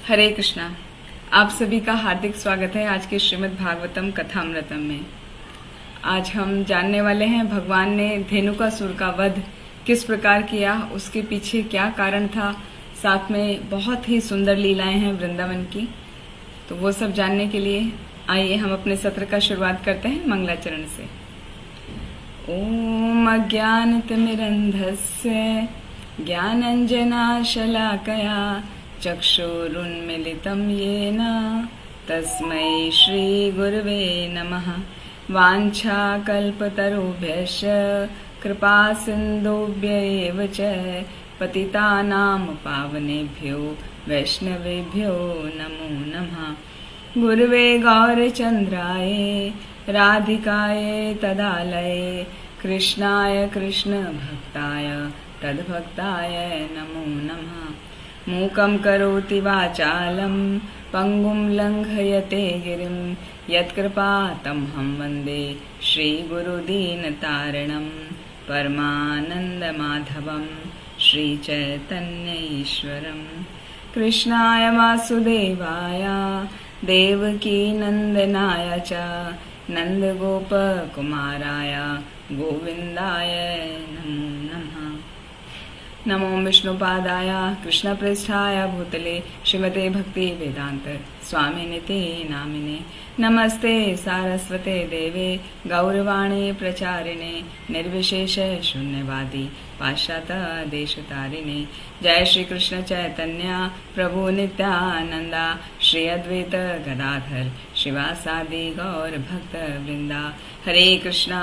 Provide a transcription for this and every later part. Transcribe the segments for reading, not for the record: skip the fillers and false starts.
हरे कृष्णा। आप सभी का हार्दिक स्वागत है आज के श्रीमद् भागवतम कथामृतम में। आज हम जानने वाले हैं भगवान ने धेनुकासुर का वध किस प्रकार किया, उसके पीछे क्या कारण था, साथ में बहुत ही सुंदर लीलाएं हैं वृंदावन की। तो वो सब जानने के लिए आइए हम अपने सत्र का शुरुआत करते हैं मंगलाचरण से। ओम अज्ञानतिमिरन्धस्य ज्ञानञ्जनाशलाकया चक्षुरुन्मिलितं येन तस्मै श्रीगुरवे नमः। वाञ्छाकल्पतरुभ्यश्च कृपासिन्धुभ्य एव च पतितानां पावनेभ्यो वैष्णवेभ्यो नमो नमः। गुरवे गौरचन्द्राय राधिकाय तदालये कृष्णाय कृष्णभक्ताय तद्भक्ताय नमो नमः। मूकं करोति वाचालं पङ्गुं लङ्घयते गिरिं यत्कृपातमहं वन्दे श्रीगुरुदीनतारिणं परमानन्दमाधवं श्रीचैतन्यईश्वरं। कृष्णाय वासुदेवाय देवकीनन्दनाय च नन्दगोपकुमाराय गोविन्दाय नमो नमः। नमो विष्णुपादाय कृष्णप्रेष्ठाय भूतले श्रीमते भक्ति वेदांत स्वामिनिते नामिने। नमस्ते सारस्वते देवे गौरवाणी प्रचारिणे निर्विशेष शून्यवादी पाश्चात्य देशतारिणे। जय श्री कृष्ण चैतन्य प्रभु नित्यानंदा श्री अद्वैत गदाधर शिवासादि गौर भक्त वृंदा। हरे कृष्णा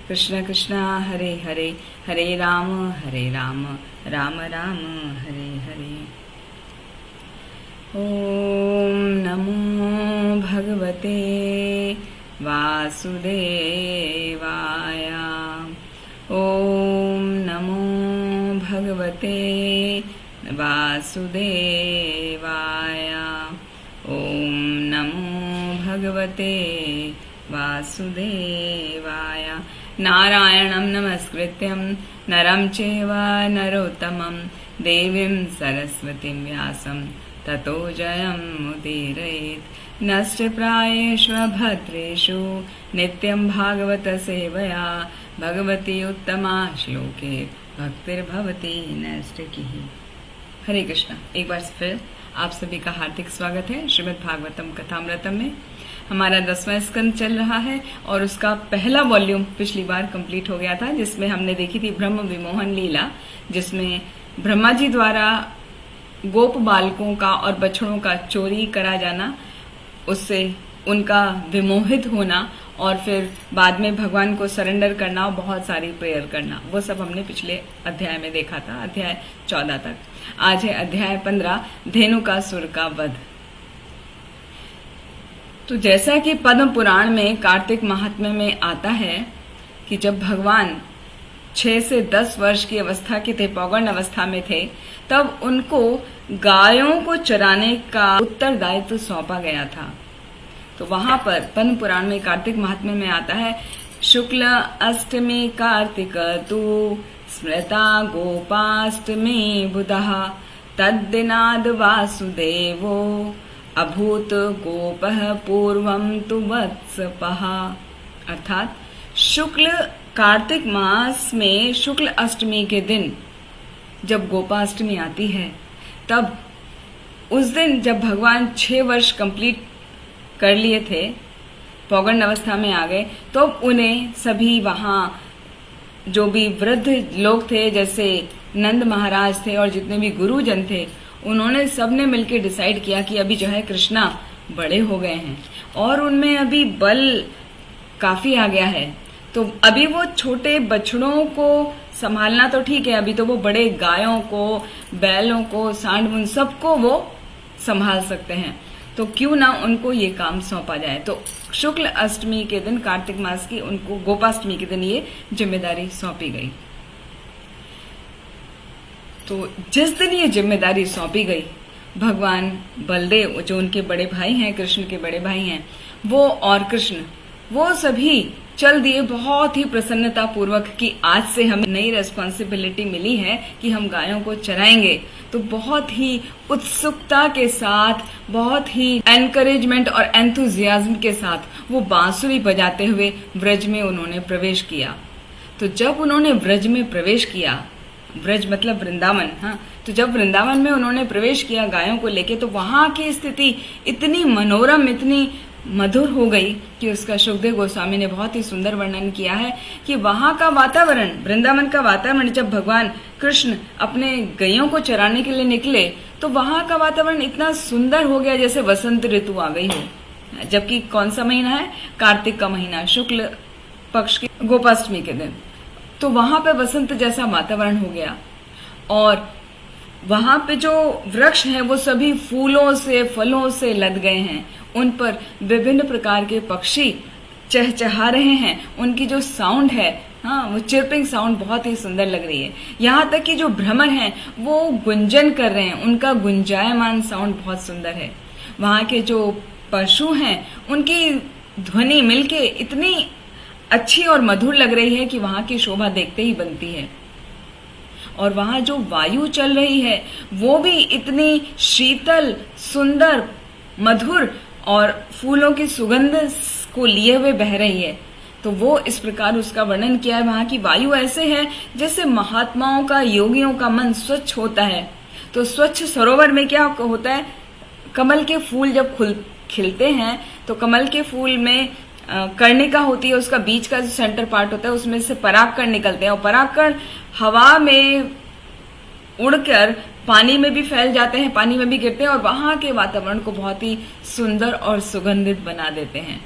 कृष्ण कृष्णा हरे हरे, हरे राम राम राम हरे हरे। ओम नमो भगवते वासुदेवाय। ओम नमो भगवते वासुदेवाय। ओम नमो भगवते वासुदेवाय। नारायणं नमस्कृत्यं नरं चैव नरोत्तमं देवीं सरस्वतीं व्यासं ततो जयमुदीरयेत्। नष्टप्रायेषु भद्रेषु नित्यं भागवत सेवया भगवती उत्तमा श्लोके भक्तिर्भवती नैष्ठिकीः। हरे कृष्णा। एक बार फिर आप सभी का हार्दिक स्वागत है श्रीमद् भागवतम कथामृतम में। हमारा 10वां स्कंद चल रहा है और उसका पहला वॉल्यूम पिछली बार कंप्लीट हो गया था, जिसमें हमने देखी थी ब्रह्म विमोहन लीला, जिसमें ब्रह्मा जी द्वारा गोप बालकों का और बछड़ों का चोरी करा जाना, उससे उनका विमोहित होना और फिर बाद में भगवान को सरेंडर करना और बहुत सारी प्रेयर करना, वो सब हमने पिछले अध्याय में देखा था, अध्याय 14 तक। आज है अध्याय 15 धेनुकासुर का वध। तो जैसा कि पद्म पुराण में कार्तिक महात्म्य में आता है कि जब भगवान 6 से 10 वर्ष की अवस्था के थे, पौगंड अवस्था में थे, तब उनको गायों को चराने का उत्तरदायित्व सौंपा गया था। तो वहां पर पद्म पुराण में कार्तिक महात्म्य में आता है, शुक्ल अष्टमी कार्तिक तु स्मृता गोपाष्टमी बुधः तद्दिनाद् वासुदेवो अभूत गोपः पूर्वं तु वत्सपः। अर्थात शुक्ल कार्तिक मास में शुक्ल अष्टमी के दिन जब गोपाष्टमी आती है, तब उस दिन जब भगवान 6 वर्ष कंप्लीट कर लिए थे, पौगंड अवस्था में आ गए, तो उन्हें सभी वहां जो भी वृद्ध लोग थे, जैसे नंद महाराज थे और जितने भी गुरुजन थे, उन्होंने सबने मिलकर डिसाइड किया कि अभी जो है कृष्णा बड़े हो गए हैं और उनमें अभी बल काफी आ गया है, तो अभी वो छोटे बछड़ों को संभालना तो ठीक है, अभी तो वो बड़े गायों को, बैलों को, सांड मुंड सबको वो संभाल सकते हैं, तो क्यों ना उनको ये काम सौंपा जाए। तो शुक्ल अष्टमी के दिन, कार्तिक मास की, उनको गोपाष्टमी के दिन ये जिम्मेदारी सौंपी गई। तो जिस दिन ये जिम्मेदारी सौंपी गई, भगवान बलदेव जो उनके बड़े भाई हैं, कृष्ण के बड़े भाई हैं, वो और कृष्ण, वो सभी चल दिए बहुत ही प्रसन्नता पूर्वक कि आज से हमें नई रेस्पॉन्सिबिलिटी मिली है कि हम गायों को चराएंगे। तो बहुत ही उत्सुकता के साथ, बहुत ही एनकरेजमेंट और एंथुजियाज्म के साथ वो बांसुरी बजाते हुए व्रज में उन्होंने प्रवेश किया। तो जब उन्होंने व्रज में प्रवेश किया, व्रज मतलब वृंदावन, हाँ, तो जब वृंदावन में उन्होंने प्रवेश किया गायों को लेके, तो वहां की स्थिति इतनी मनोरम, इतनी मधुर हो गई कि उसका सुखदेव गोस्वामी ने बहुत ही सुंदर वर्णन किया है कि वहां का वातावरण, वृंदावन का वातावरण, जब भगवान कृष्ण अपने गैयों को चराने के लिए निकले तो वहां का वातावरण इतना सुंदर हो गया जैसे वसंत ऋतु आ गई हो। जबकि कौन सा महीना है? कार्तिक का महीना, शुक्ल पक्ष की गोपाष्टमी के दिन। तो वहां पे वसंत जैसा वातावरण हो गया और वहां पे जो वृक्ष हैं वो सभी फूलों से, फलों से लद गए हैं। उन पर विभिन्न प्रकार के पक्षी चहचहा रहे हैं। उनकी जो साउंड है, हाँ, वो चिरपिंग साउंड बहुत ही सुंदर लग रही है। यहाँ तक कि जो भ्रमर हैं वो गुंजन कर रहे हैं, उनका गुंजायमान साउंड बहुत सुंदर है। वहां के जो पशु हैं उनकी ध्वनि मिलके इतनी अच्छी और मधुर लग रही है कि वहां की शोभा देखते ही बनती है। और वहां जो वायु चल रही है वो भी इतनी शीतल, सुंदर, मधुर और फूलों की सुगंध को लिए हुए बह रही है। तो वो इस प्रकार उसका वर्णन किया है। वहां की वायु ऐसे है जैसे महात्माओं का, योगियों का मन स्वच्छ होता है। तो स्वच्छ सरोवर में क्या होता है? कमल के फूल जब खिलते हैं तो कमल के फूल में कर्णिका होती है, उसका बीच का जो सेंटर पार्ट होता है उसमें से परागकण निकलते हैं और परागकण हवा में उड़कर पानी में भी फैल जाते हैं, पानी में भी गिरते हैं और वहां के वातावरण को बहुत ही सुंदर और सुगंधित बना देते हैं।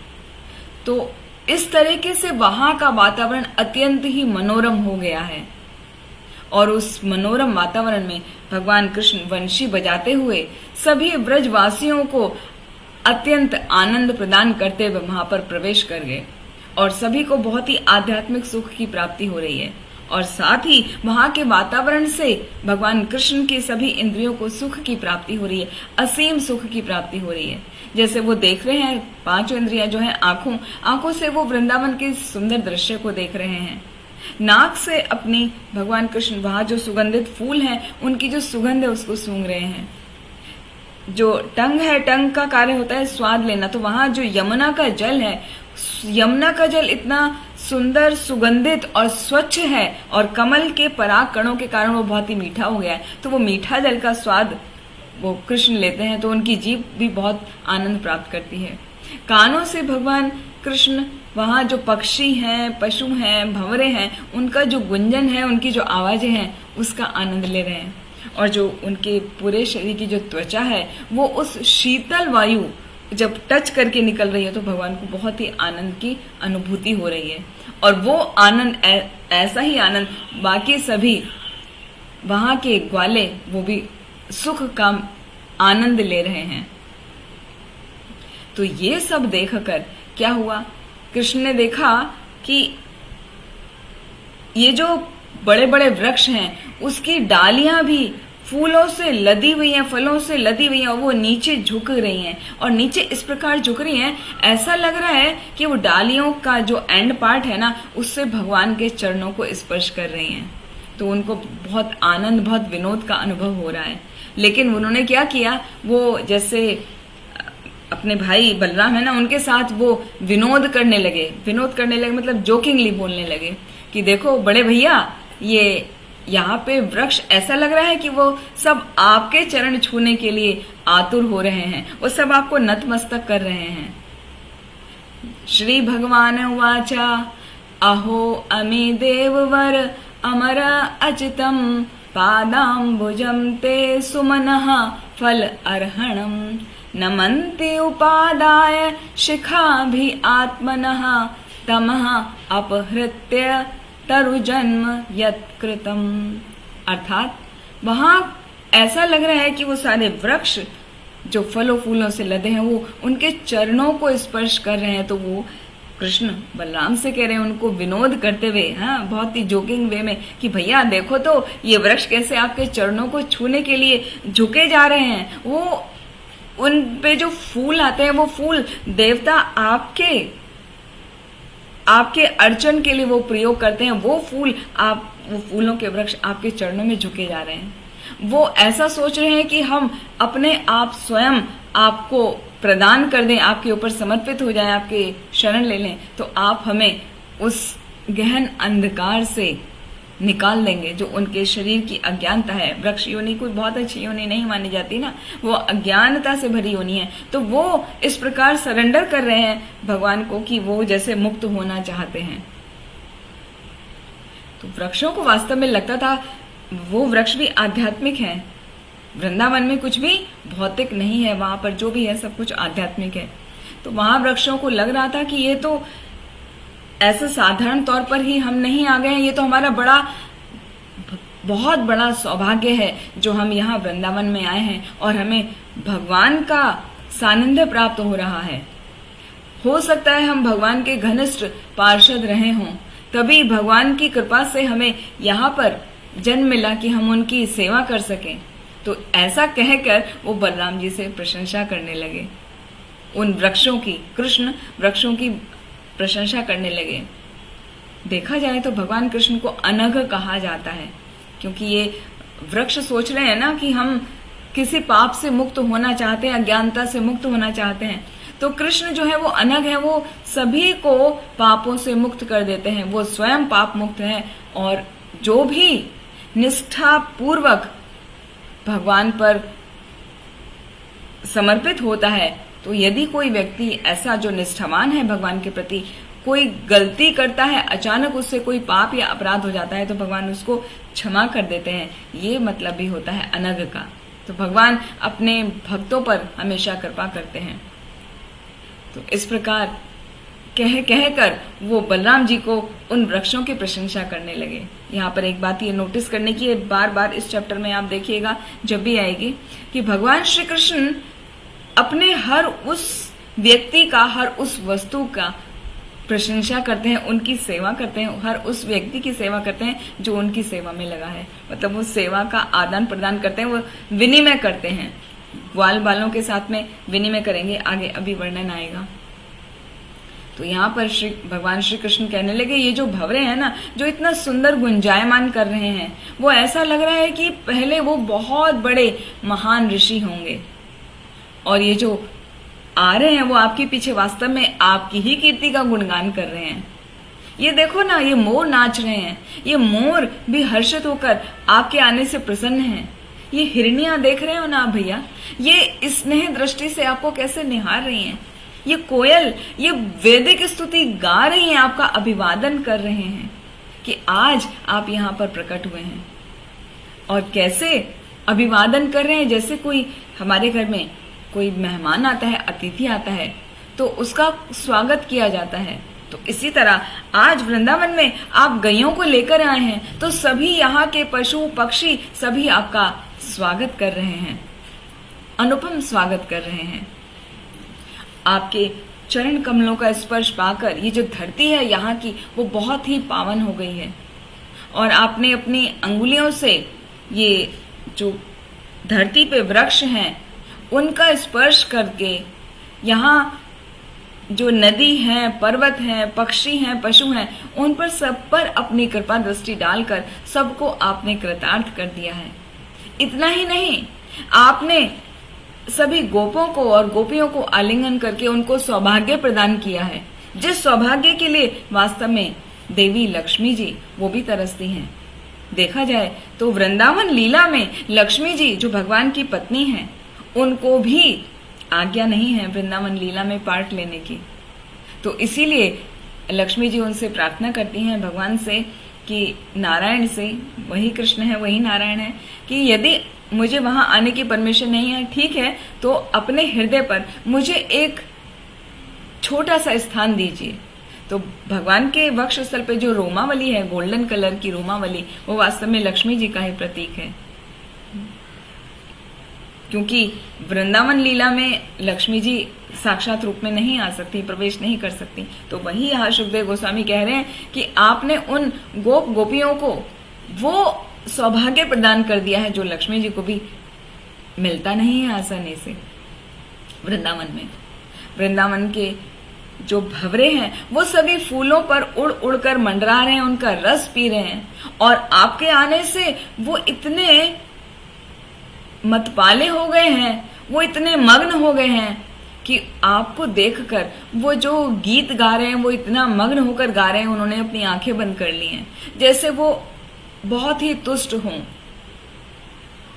तो इस तरीके से वहां का वातावरण अत्यंत ही मनोरम हो गया है। और उस मनोरम वातावरण में भगवान कृष्ण वंशी बजाते हुए सभी ब्रजवासियों को अत्यंत आनंद प्रदान करते हुए वहां पर प्रवेश कर गए और सभी को बहुत ही आध्यात्मिक सुख की प्राप्ति हो रही है। और साथ ही वहां के वातावरण से भगवान कृष्ण की सभी इंद्रियों को सुख की प्राप्ति हो रही है, असीम सुख की प्राप्ति हो रही है। जैसे वो देख रहे हैं, पांचों इंद्रियां जो है, आंखों से वो वृंदावन के सुंदर दृश्य को देख रहे हैं। नाक से अपनी भगवान कृष्ण वहां जो सुगंधित फूल हैं उनकी जो सुगंध है उसको सूंघ रहे हैं। जो टंग है, टंग का कार्य होता है स्वाद लेना। तो वहां जो यमुना का जल है, यमुना का जल इतना सुंदर, सुगंधित और स्वच्छ है और कमल के पराग कणों के कारण वो बहुत ही मीठा हो गया है। तो वो मीठा जल का स्वाद वो कृष्ण लेते हैं तो उनकी जीभ भी बहुत आनंद प्राप्त करती है। कानों से भगवान कृष्ण वहां जो पक्षी हैं, पशु हैं, भंवरे हैं, उनका जो गुंजन है, उनकी जो आवाजें हैं उसका आनंद ले रहे हैं। और जो उनके पूरे शरीर की जो त्वचा है वो उस शीतल वायु जब टच करके निकल रही है तो भगवान को बहुत ही आनंद की अनुभूति हो रही है। और वो आनंद, ऐसा ही आनंद बाकी सभी वहां के ग्वाले वो भी सुख का आनंद ले रहे हैं। तो ये सब देखकर क्या हुआ? कृष्ण ने देखा कि ये जो बड़े बड़े वृक्ष हैं उसकी डालियां भी फूलों से लदी हुई हैं, फलों से लदी हुई हैं और वो नीचे झुक रही हैं। और नीचे इस प्रकार झुक रही हैं, ऐसा लग रहा है कि वो डालियों का जो एंड पार्ट है ना, उससे भगवान के चरणों को स्पर्श कर रही हैं। तो उनको बहुत आनंद, बहुत विनोद का अनुभव हो रहा है। लेकिन उन्होंने क्या किया, वो जैसे अपने भाई बलराम है ना, उनके साथ वो विनोद करने लगे मतलब जोकिंगली बोलने लगे कि देखो बड़े भैया, ये यहाँ पे वृक्ष ऐसा लग रहा है कि वो सब आपके चरण छूने के लिए आतुर हो रहे हैं, वो सब आपको नतमस्तक कर रहे हैं। श्री भगवान उवाचा अहो अमी देववर अमर अचितम पादाम्बुजं ते सुमनः फल अर्हणम नमन्ति उपादाय शिखाभि आत्मनः तमः अपहृत्य तरुजन्म यत्कृतम। अर्थात वहां ऐसा लग रहा है कि वो सारे वृक्ष जो फलों फूलों से लदे हैं वो उनके चरणों को स्पर्श कर रहे हैं। तो वो कृष्ण बलराम से कह रहे हैं, उनको विनोद करते हुए, हाँ, बहुत ही जोकिंग वे में कि भैया देखो तो ये वृक्ष कैसे आपके चरणों को छूने के लिए झुके जा रहे हैं। वो उन पे जो फूल आते हैं वो फूल देवता आपके अर्चन के लिए वो प्रयोग करते हैं, वो फूलों के वृक्ष आपके चरणों में झुके जा रहे हैं। वो ऐसा सोच रहे हैं कि हम अपने आप स्वयं आपको प्रदान कर दें, आपके ऊपर समर्पित हो जाएं, आपके शरण ले लें, तो आप हमें उस गहन अंधकार से निकाल देंगे जो उनके शरीर की अज्ञानता है। वृक्ष योनि कोई बहुत अच्छी योनि नहीं मानी जाती ना, वो अज्ञानता से भरी योनि है। तो वो इस प्रकार सरेंडर कर रहे हैं भगवान को कि वो जैसे मुक्त होना चाहते हैं। तो वृक्षों को वास्तव में लगता था वो वृक्ष भी आध्यात्मिक है। वृंदावन में कुछ भी भौतिक नहीं है, वहां पर जो भी है सब कुछ आध्यात्मिक है। तो वहां वृक्षों को लग रहा था कि ये तो ऐसा साधारण तौर पर ही हम नहीं आ गए हैं, ये तो हमारा बहुत बड़ा सौभाग्य है जो हम यहाँ वृंदावन में आए हैं और हमें भगवान का सानिध्य प्राप्त हो रहा है। हो सकता है हम भगवान के घनिष्ठ पार्षद रहे हों, तभी भगवान की कृपा से हमें यहाँ पर जन्म मिला कि हम उनकी सेवा कर सकें। तो ऐसा कहकर वो बलराम जी से प्रशंसा करने लगे, उन वृक्षों की, कृष्ण वृक्षों की प्रशंसा करने लगे। देखा जाए तो भगवान कृष्ण को अनघ कहा जाता है, क्योंकि ये वृक्ष सोच रहे हैं ना कि हम किसी पाप से मुक्त होना चाहते हैं, अज्ञानता से मुक्त होना चाहते हैं। तो कृष्ण जो है वो अनघ है, वो सभी को पापों से मुक्त कर देते हैं, वो स्वयं पाप मुक्त है। और जो भी निष्ठा पूर्वक भगवान पर समर्पित होता है, तो यदि कोई व्यक्ति ऐसा जो निष्ठावान है भगवान के प्रति, कोई गलती करता है, अचानक उससे कोई पाप या अपराध हो जाता है, तो भगवान उसको क्षमा कर देते हैं। ये मतलब भी होता है अनघ का। तो भगवान अपने भक्तों पर हमेशा कृपा करते हैं। तो इस प्रकार कह कर वो बलराम जी को उन वृक्षों की प्रशंसा करने लगे। यहाँ पर एक बात ये नोटिस करने की है, बार बार इस चैप्टर में आप देखिएगा जब भी आएगी, कि भगवान श्री कृष्ण अपने हर उस व्यक्ति का, हर उस वस्तु का प्रशंसा करते हैं, उनकी सेवा करते हैं, हर उस व्यक्ति की सेवा करते हैं जो उनकी सेवा में लगा है। मतलब वो सेवा का आदान प्रदान करते हैं, वो विनिमय करते हैं। ग्वाल बालों के साथ में विनिमय करेंगे, आगे अभी वर्णन आएगा। तो यहाँ पर भगवान श्री कृष्ण कहने लगे, ये जो भंवरे हैं ना, जो इतना सुंदर गुंजायमान कर रहे हैं, वो ऐसा लग रहा है कि पहले वो बहुत बड़े महान ऋषि होंगे, और ये जो आ रहे हैं वो आपके पीछे वास्तव में आपकी ही कीर्ति का गुणगान कर रहे हैं। ये देखो ना, ये मोर नाच रहे हैं, ये मोर भी हर्षित होकर आपके आने से प्रसन्न हैं। ये हिरनियां देख रहे हो ना आप भैया, ये स्नेह दृष्टि से आपको कैसे निहार रही हैं। ये कोयल, ये वैदिक स्तुति गा रही हैं, आपका अभिवादन कर रहे हैं कि आज आप यहाँ पर प्रकट हुए हैं। और कैसे अभिवादन कर रहे हैं, जैसे कोई हमारे घर में कोई मेहमान आता है, अतिथि आता है, तो उसका स्वागत किया जाता है। तो इसी तरह आज वृंदावन में आप गैयों को लेकर आए हैं, तो सभी यहाँ के पशु पक्षी सभी आपका स्वागत कर रहे हैं, अनुपम स्वागत कर रहे हैं। आपके चरण कमलों का स्पर्श पाकर ये जो धरती है यहाँ की, वो बहुत ही पावन हो गई है। और आपने अपनी अंगुलियों से ये जो धरती पे वृक्ष हैं उनका स्पर्श करके यहाँ जो नदी है, पर्वत है, पक्षी हैं, पशु हैं, उन पर सब पर अपनी कृपा दृष्टि डालकर सबको आपने कृतार्थ कर दिया है। इतना ही नहीं, आपने सभी गोपों को और गोपियों को आलिंगन करके उनको सौभाग्य प्रदान किया है, जिस सौभाग्य के लिए वास्तव में देवी लक्ष्मी जी वो भी तरसती हैं। देखा जाए तो वृंदावन लीला में लक्ष्मी जी जो भगवान की पत्नी हैं, उनको भी आज्ञा नहीं है वृंदावन लीला में पार्ट लेने की। तो इसीलिए लक्ष्मी जी उनसे प्रार्थना करती हैं भगवान से कि नारायण से, वही कृष्ण है वही नारायण है, कि यदि मुझे वहां आने की परमिशन नहीं है, ठीक है, तो अपने हृदय पर मुझे एक छोटा सा स्थान दीजिए। तो भगवान के वक्षस्थल पे जो रोमावली है, गोल्डन कलर की रोमावली, वो वास्तव में लक्ष्मी जी का ही प्रतीक है। क्योंकि वृंदावन लीला में लक्ष्मी जी साक्षात रूप में नहीं आ सकती, प्रवेश नहीं कर सकती। तो वही यहाँ सुखदेव गोस्वामी कह रहे हैं कि आपने उन गोप गोपियों को वो सौभाग्य प्रदान कर दिया है जो लक्ष्मी जी को भी मिलता नहीं है आसानी से। वृंदावन में, वृंदावन के जो भंवरे हैं वो सभी फूलों पर उड़ उड़कर मंडरा रहे हैं, उनका रस पी रहे हैं, और आपके आने से वो इतने मतवाले हो गए हैं, वो इतने मग्न हो गए हैं कि आपको देखकर वो जो गीत गा रहे हैं वो इतना मग्न होकर गा रहे हैं, उन्होंने अपनी आंखें बंद कर ली हैं, जैसे वो बहुत ही तुष्ट हों।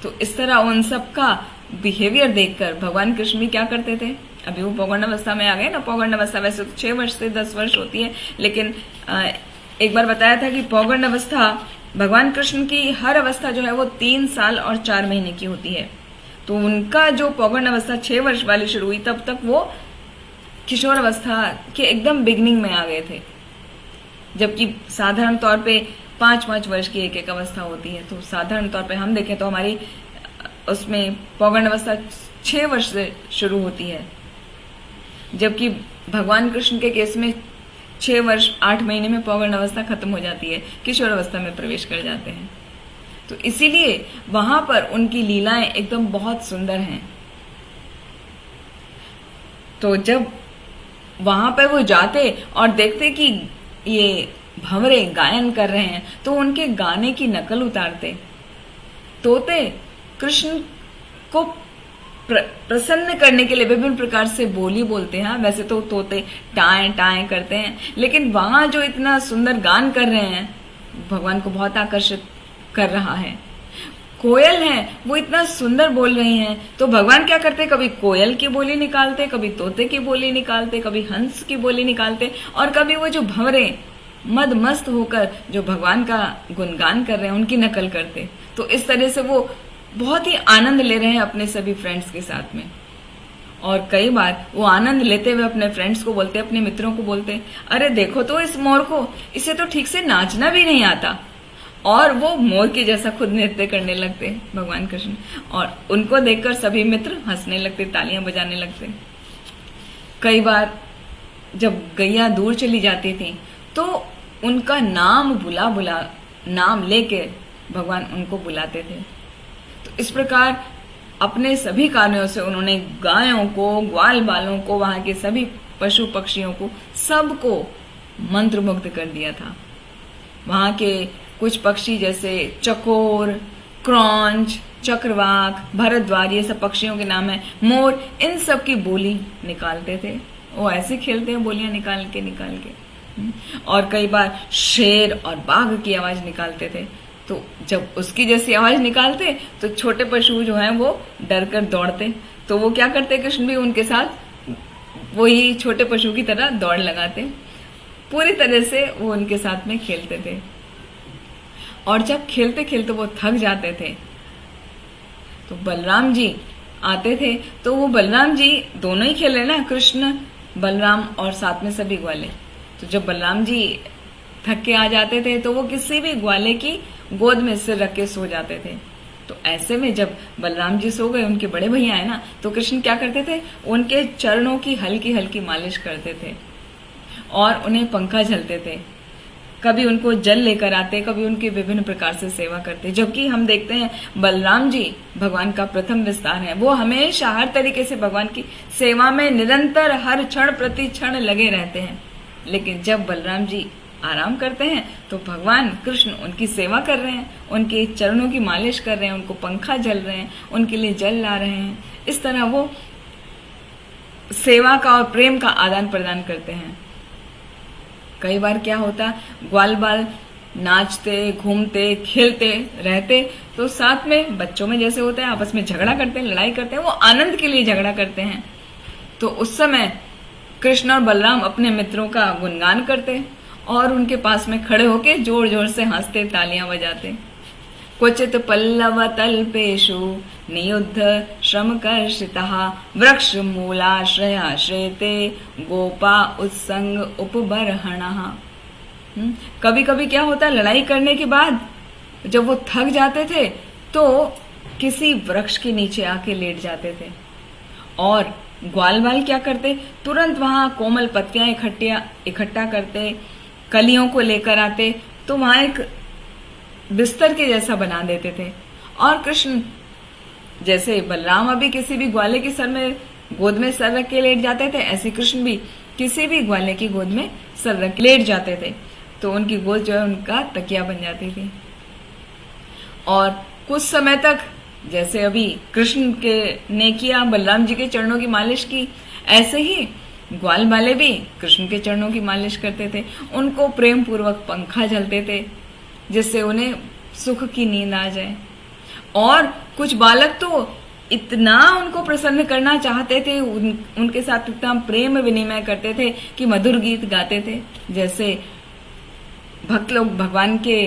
तो इस तरह उन सब का बिहेवियर देखकर भगवान कृष्ण भी क्या करते थे, अभी वो पौगंड अवस्था में आ गए ना। पौगंड अवस्था वैसे तो 6 वर्ष से 10 वर्ष होती है, लेकिन एक बार बताया था कि पौगंड अवस्था भगवान कृष्ण की हर अवस्था जो है वो 3 साल और 4 महीने की होती है। तो उनका जो पौगंड अवस्था 6 वर्ष वाली शुरू हुई, तब तक वो किशोर अवस्था के एकदम बिगनिंग में आ गए थे, जबकि साधारण तौर पे 5-5 वर्ष की एक अवस्था होती है। तो साधारण तौर पे हम देखें तो हमारी उसमें पौगंड अवस्था 6 वर्ष से शुरू होती है, जबकि भगवान कृष्ण के केस में 6 वर्ष 8 महीने में पौगंड अवस्था खत्म हो जाती है, किशोर अवस्था में प्रवेश कर जाते हैं। तो इसीलिए वहां पर उनकी लीलाएं एकदम बहुत सुंदर हैं। तो जब वहां पर वो जाते और देखते कि ये भंवरे गायन कर रहे हैं, तो उनके गाने की नकल उतारते। तोते कृष्ण को प्रसन्न करने के लिए विभिन्न प्रकार से बोली बोलते हैं। वैसे तो तोते टाएं टाएं करते हैं, लेकिन वहां जो इतना सुंदर गान कर रहे हैं भगवान को बहुत आकर्षित कर रहा है। कोयल है, वो इतना सुंदर बोल रही हैं, तो भगवान क्या करते, कभी कोयल की बोली निकालते, कभी तोते की बोली निकालते, कभी हंस की बोली निकालते, और कभी वो जो भंवरे मद मस्त होकर जो भगवान का गुणगान कर रहे हैं उनकी नकल करते। तो इस तरह से वो बहुत ही आनंद ले रहे हैं अपने सभी फ्रेंड्स के साथ में। और कई बार वो आनंद लेते हुए अपने फ्रेंड्स को बोलते, अपने मित्रों को बोलते, अरे देखो तो इस मोर को, इसे तो ठीक से नाचना भी नहीं आता। और वो मोर के जैसा खुद नृत्य करने लगते भगवान कृष्ण, और उनको देखकर सभी मित्र हंसने लगते, तालियां बजाने लगते। कई बार जब गैया दूर चली जाती थी तो उनका नाम बुला बुला नाम लेके भगवान उनको बुलाते थे। तो इस प्रकार अपने सभी कार्यों से उन्होंने गायों को, ग्वाल बालों को, वहां के सभी पशु पक्षियों को, सबको मंत्रमुग्ध कर दिया था। वहां के कुछ पक्षी जैसे चकोर, क्रॉन्च, चक्रवाक, भरद्वाज, ये सब पक्षियों के नाम है, मोर, इन सब की बोली निकालते थे। वो ऐसे खेलते हैं बोलियां निकाल के। और कई बार शेर और बाघ की आवाज निकालते थे। तो जब उसकी जैसी आवाज निकालते तो छोटे पशु जो हैं वो डर कर दौड़ते। तो वो क्या करते, कृष्ण भी उनके साथ वही छोटे पशु की तरह दौड़ लगाते, पूरी तरह से वो उनके साथ में खेलते थे। और जब खेलते खेलते वो थक जाते थे तो बलराम जी आते थे। तो वो बलराम जी दोनों ही खेले ना, कृष्ण, बलराम और साथ में सभी ग्वाले। तो जब बलराम जी थक के आ जाते थे तो वो किसी भी ग्वाले की गोद में सिर रख के सो जाते थे। तो ऐसे में जब बलराम जी सो गए, उनके बड़े भैया है ना, तो कृष्ण क्या करते थे, उनके चरणों की हल्की हल्की मालिश करते थे और उन्हें पंखा झलते थे। कभी उनको जल लेकर आते, कभी उनकी विभिन्न प्रकार से सेवा करते। जबकि हम देखते हैं बलराम जी भगवान का प्रथम विस्तार है, वो हमेशा हर तरीके से भगवान की सेवा में निरंतर हर क्षण प्रति क्षण लगे रहते हैं। लेकिन जब बलराम जी आराम करते हैं तो भगवान कृष्ण उनकी सेवा कर रहे हैं, उनके चरणों की मालिश कर रहे हैं, उनको पंखा झल रहे हैं, उनके लिए जल ला रहे हैं। इस तरह वो सेवा का और प्रेम का आदान प्रदान करते हैं। कई बार क्या होता, ग्वाल बाल नाचते, घूमते, खेलते रहते, तो साथ में बच्चों में जैसे होता है आपस में झगड़ा करते हैं, लड़ाई करते हैं, वो आनंद के लिए झगड़ा करते हैं। तो उस समय कृष्ण और बलराम अपने मित्रों का गुणगान करते और उनके पास में खड़े होके जोर जोर से हंसते, तालियां बजाते। क्वचित पल्लव तल्पेषु नियुद्ध श्रमकर्षितः वृक्ष मूलाश्रयाश्रयते गोपा उत्संग उपबर्हणः। कभी कभी क्या होता, लड़ाई करने के बाद जब वो थक जाते थे तो किसी वृक्ष के नीचे आके लेट जाते थे और ग्वाल बाल क्या करते, तुरंत वहां कोमल पत्तियां इकट्ठा करते, कलियों को लेकर आते, तो वहां एक बिस्तर के जैसा बना देते थे। और कृष्ण जैसे बलराम अभी किसी भी ग्वाले के सर में गोद में सर रख के लेट जाते थे, ऐसे कृष्ण भी किसी भी ग्वाले की गोद में सर रख लेट जाते थे तो उनकी गोद जो है उनका तकिया बन जाती थी। और कुछ समय तक जैसे अभी कृष्ण के ने किया बलराम जी के चरणों की मालिश की, ऐसे ही ग्वाल वाले भी कृष्ण के चरणों की मालिश करते थे। उनको प्रेम पूर्वक पंखा झलते थे जिससे उन्हें सुख की नींद आ जाए। और कुछ बालक तो इतना उनको प्रसन्न करना चाहते थे, उनके साथ इतना प्रेम विनिमय करते थे कि मधुर गीत गाते थे। जैसे भक्त लोग भगवान के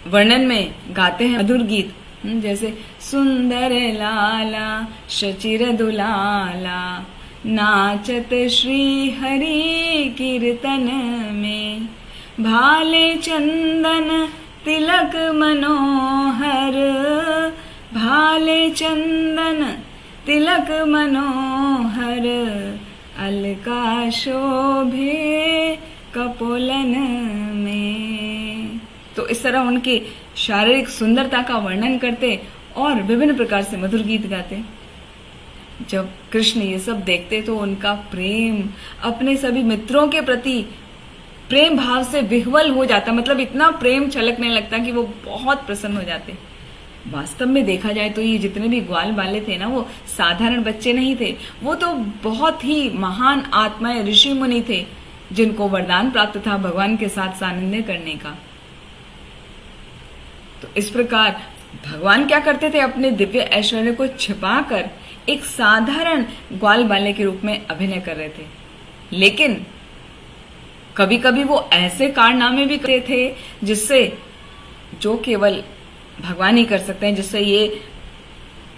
वर्णन में गाते हैं मधुर गीत, जैसे सुंदर लाला शचिर दुलाला नाचत श्री हरि कीर्तन में, भाले चंदन तिलक मनोहर, भाले चंदन तिलक मनोहर, अलका शोभे कपोलन में। तो इस तरह उनकी शारीरिक सुंदरता का वर्णन करते और विभिन्न प्रकार से मधुर गीत गाते। जब कृष्ण ये सब देखते तो उनका प्रेम अपने सभी मित्रों के प्रति प्रेम भाव से विह्वल हो जाता, मतलब इतना प्रेम छलकने लगता कि वो बहुत प्रसन्न हो जाते। वास्तव में देखा जाए तो ये जितने भी ग्वाल वाले थे ना, वो साधारण बच्चे नहीं थे, वो तो बहुत ही महान आत्माएं ऋषि मुनि थे जिनको वरदान प्राप्त था भगवान के साथ सानिध्य करने का। तो इस प्रकार भगवान क्या करते थे, अपने दिव्य ऐश्वर्य को छिपाकर एक साधारण ग्वाल बाले के रूप में अभिनय कर रहे थे। लेकिन कभी कभी वो ऐसे कारनामे भी करते थे जिससे जो केवल भगवान ही कर सकते हैं, जिससे ये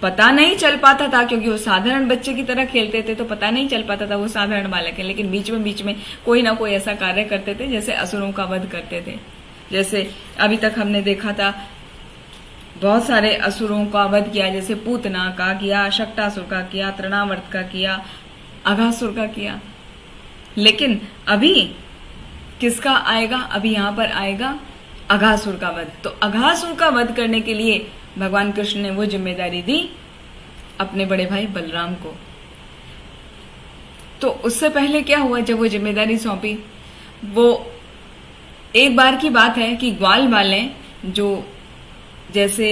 पता नहीं चल पाता था, क्योंकि वो साधारण बच्चे की तरह खेलते थे तो पता नहीं चल पाता था वो साधारण बालक है। लेकिन बीच में कोई ना कोई ऐसा कार्य करते थे, जैसे असुरों का वध करते थे। जैसे अभी तक हमने देखा था बहुत सारे असुरों का वध किया, जैसे पूतना का किया, शक्टासुर का किया, तृणावर्त का किया, अघासुर का किया। लेकिन अभी किसका आएगा, अभी यहाँ पर आएगा अघासुर का वध। तो अघासुर का वध करने के लिए भगवान कृष्ण ने वो जिम्मेदारी दी अपने बड़े भाई बलराम को। तो उससे पहले क्या हुआ, जब वो जिम्मेदारी सौंपी, वो एक बार की बात है कि ग्वाल वाले जो जैसे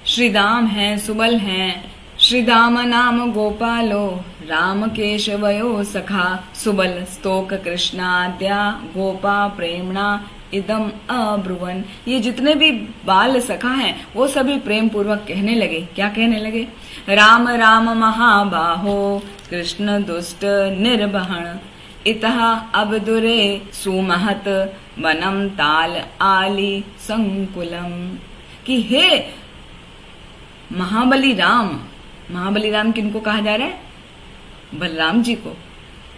श्रीदाम हैं, सुबल हैं, श्रीदाम नाम गोपालो राम केशवयो सखा, सुबल स्तोक कृष्णाद्या गोपा प्रेमणा इदम अब्रुवन। ये जितने भी बाल सखा हैं वो सभी प्रेम पूर्वक कहने लगे। क्या कहने लगे, राम राम महाबाहो कृष्ण दुष्ट निर्वहण, इतः अबदुरे सुमहत वनम ताल आली संकुलम। कि हे महाबली राम, महाबली राम किनको कहा जा रहा है, बलराम जी को।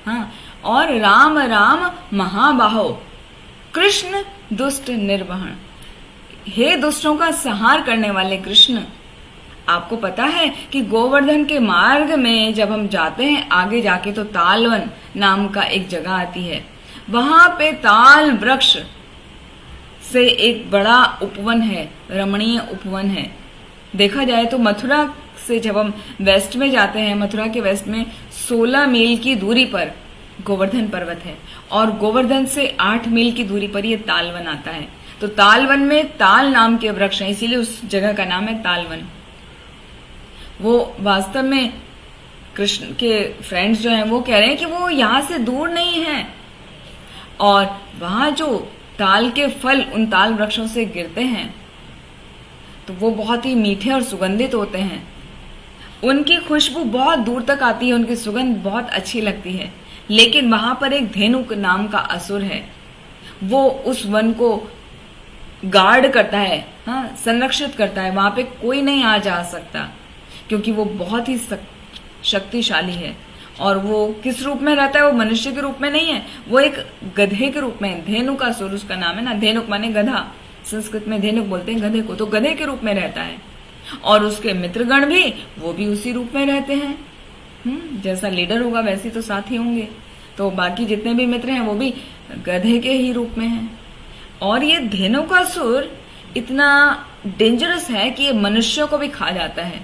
हाँ, और राम राम महाबाहो कृष्ण दुष्ट निर्वहण, हे दुष्टों का संहार करने वाले कृष्ण। आपको पता है कि गोवर्धन के मार्ग में जब हम जाते हैं आगे जाके तो तालवन नाम का एक जगह आती है, वहां पे ताल वृक्ष से एक बड़ा उपवन है, रमणीय उपवन है। देखा जाए तो मथुरा से जब हम वेस्ट में जाते हैं, मथुरा के वेस्ट में 16 मील की दूरी पर गोवर्धन पर्वत है और गोवर्धन से 8 मील की दूरी पर ये तालवन आता है। तो तालवन में ताल नाम के वृक्ष हैं, इसीलिए उस जगह का नाम है तालवन। वो वास्तव में कृष्ण के फ्रेंड्स जो हैं वो कह रहे हैं कि वो यहाँ से दूर नहीं है, और वहां जो ताल के फल उन ताल वृक्षों से गिरते हैं तो वो बहुत ही मीठे और सुगंधित होते हैं। उनकी खुशबू बहुत दूर तक आती है, उनकी सुगंध बहुत अच्छी लगती है। लेकिन वहां पर एक धेनुक नाम का असुर है, वो उस वन को गार्ड करता है, हाँ, संरक्षित करता है। वहां पे कोई नहीं आ जा सकता क्योंकि वो बहुत ही शक्तिशाली है। और वो किस रूप में रहता है, वो मनुष्य के रूप में नहीं है, वो एक गधे के रूप में। धेनुक असुर उसका नाम है ना, धेनुक माने गधा, संस्कृत में धेनुक बोलते हैं गधे को, तो गधे के रूप में रहता है। और उसके मित्रगण भी वो भी उसी रूप में रहते हैं। जैसा लीडर होगा वैसे तो साथी होंगे, तो बाकी जितने भी मित्र हैं वो भी गधे के ही रूप में हैं। और ये धेनुकासुर इतना डेंजरस है कि ये मनुष्यों को भी खा जाता है।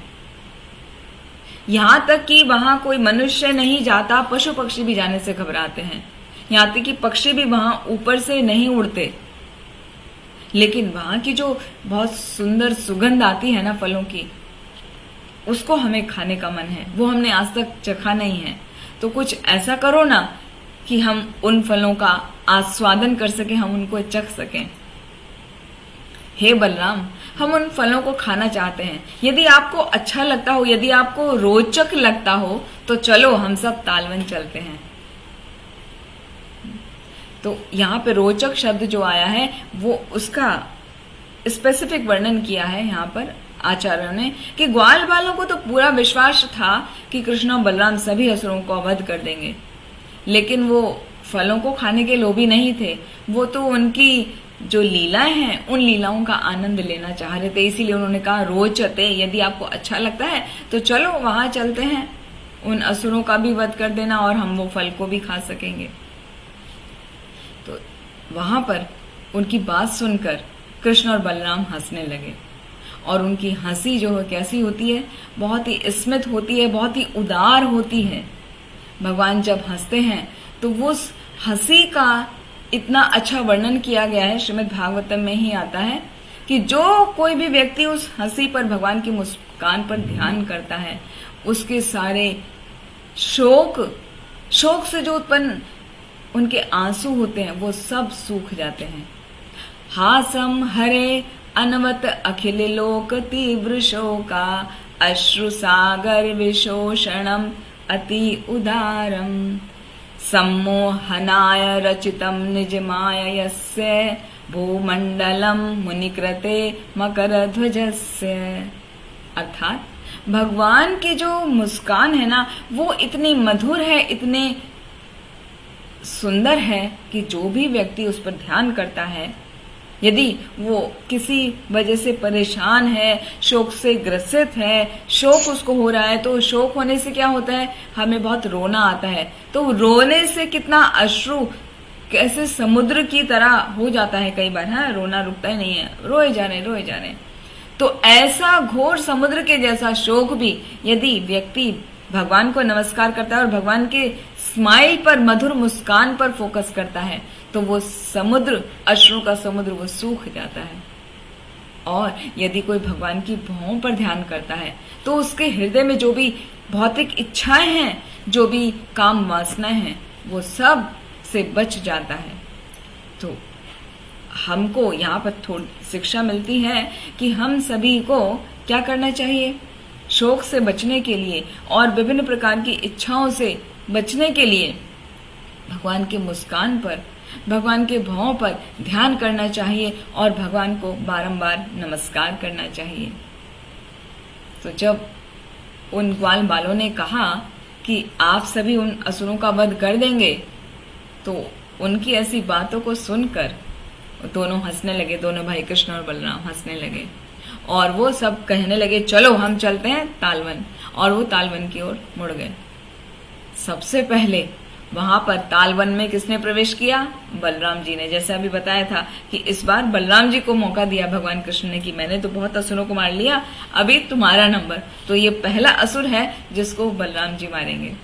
यहाँ तक कि वहां कोई मनुष्य नहीं जाता, पशु पक्षी भी जाने से घबराते हैं। यहाँ तक कि पक्षी भी वहां ऊपर से नहीं उड़ते। लेकिन वहां की जो बहुत सुंदर सुगंध आती है ना फलों की, उसको हमें खाने का मन है। वो हमने आज तक चखा नहीं है। तो कुछ ऐसा करो ना कि हम उन फलों का आस्वादन कर सकें, हम उनको चख सकें। हे बलराम, हम उन फलों को खाना चाहते हैं। यदि आपको अच्छा लगता हो, यदि आपको रोचक लगता हो, तो चलो हम सब तालवन चलते हैं। तो यहाँ पे रोचक शब्द जो आया है वो उसका स्पेसिफिक वर्णन किया है यहाँ पर आचार्यों ने कि ग्वाल बालों को तो पूरा विश्वास था कि कृष्ण और बलराम सभी असुरों को वध कर देंगे, लेकिन वो फलों को खाने के लोभी नहीं थे। वो तो उनकी जो लीलाएं हैं उन लीलाओं का आनंद लेना चाह रहे थे। इसीलिए उन्होंने कहा रोचते, यदि आपको अच्छा लगता है तो चलो वहां चलते हैं, उन असुरों का भी वध कर देना और हम वो फल को भी खा सकेंगे। तो वहां पर उनकी बात सुनकर कृष्ण और बलराम हंसने लगे। और उनकी हंसी जो है कैसी होती है, बहुत ही स्मित होती है, बहुत ही उदार होती है। भगवान जब हंसते हैं तो वो उस हंसी का इतना अच्छा वर्णन किया गया है, श्रीमद् भागवतम में ही आता है कि जो कोई भी व्यक्ति उस हंसी पर, भगवान की मुस्कान पर ध्यान करता है, उसके सारे शोक से जो उत्पन्न उनके आंसू होते हैं वो सब सूख जाते हैं। हासम हरे अनवत अखिल लोक तीव्र शोका अश्रु सागर विशोषणम अति उदारम सम्मोहनाय रचितम निज मायस्य भूमंडलम मुनिकृते मकर ध्वजस्य। अर्थात भगवान की जो मुस्कान है ना, वो इतनी मधुर है, इतने सुंदर है कि जो भी व्यक्ति उस पर ध्यान करता है, यदि वो किसी वजह से परेशान है, शोक से ग्रसित है, शोक उसको हो रहा है, तो शोक होने से क्या होता है, हमें बहुत रोना आता है। तो रोने से कितना अश्रु कैसे समुद्र की तरह हो जाता है कई बार, हाँ, रोना रुकता ही नहीं है, रोए जा रहे। तो ऐसा घोर समुद्र के जैसा शोक भी यदि व्यक्ति भगवान को नमस्कार करता है और भगवान के स्माइल पर, मधुर मुस्कान पर फोकस करता है, तो वो समुद्र, अश्रु का समुद्र, वो सूख जाता है। और यदि कोई भगवान की भौं पर ध्यान करता है तो उसके हृदय में जो भी भौतिक इच्छाएं हैं, जो भी काम वासनाएं हैं, वो सब से बच जाता है। तो हमको यहाँ पर थोड़ी शिक्षा मिलती है कि हम सभी को क्या करना चाहिए, शोक से बचने के लिए और विभिन्न प्रकार की इच्छाओं से बचने के लिए भगवान के मुस्कान पर, भगवान के भाव पर ध्यान करना चाहिए और भगवान को बारंबार नमस्कार करना चाहिए। तो जब उन ग्वाल बालों ने कहा कि आप सभी उन असुरों का वध कर देंगे, तो उनकी ऐसी बातों को सुनकर दोनों हंसने लगे, दोनों भाई कृष्ण और बलराम हंसने लगे और वो सब कहने लगे चलो हम चलते हैं तालवन। और वो तालवन की ओर मुड़ गए। सबसे पहले वहां पर तालवन में किसने प्रवेश किया, बलराम जी ने। जैसे अभी बताया था कि इस बार बलराम जी को मौका दिया भगवान कृष्ण ने कि मैंने तो बहुत असुरों को मार लिया, अभी तुम्हारा नंबर। तो ये पहला असुर है जिसको बलराम जी मारेंगे।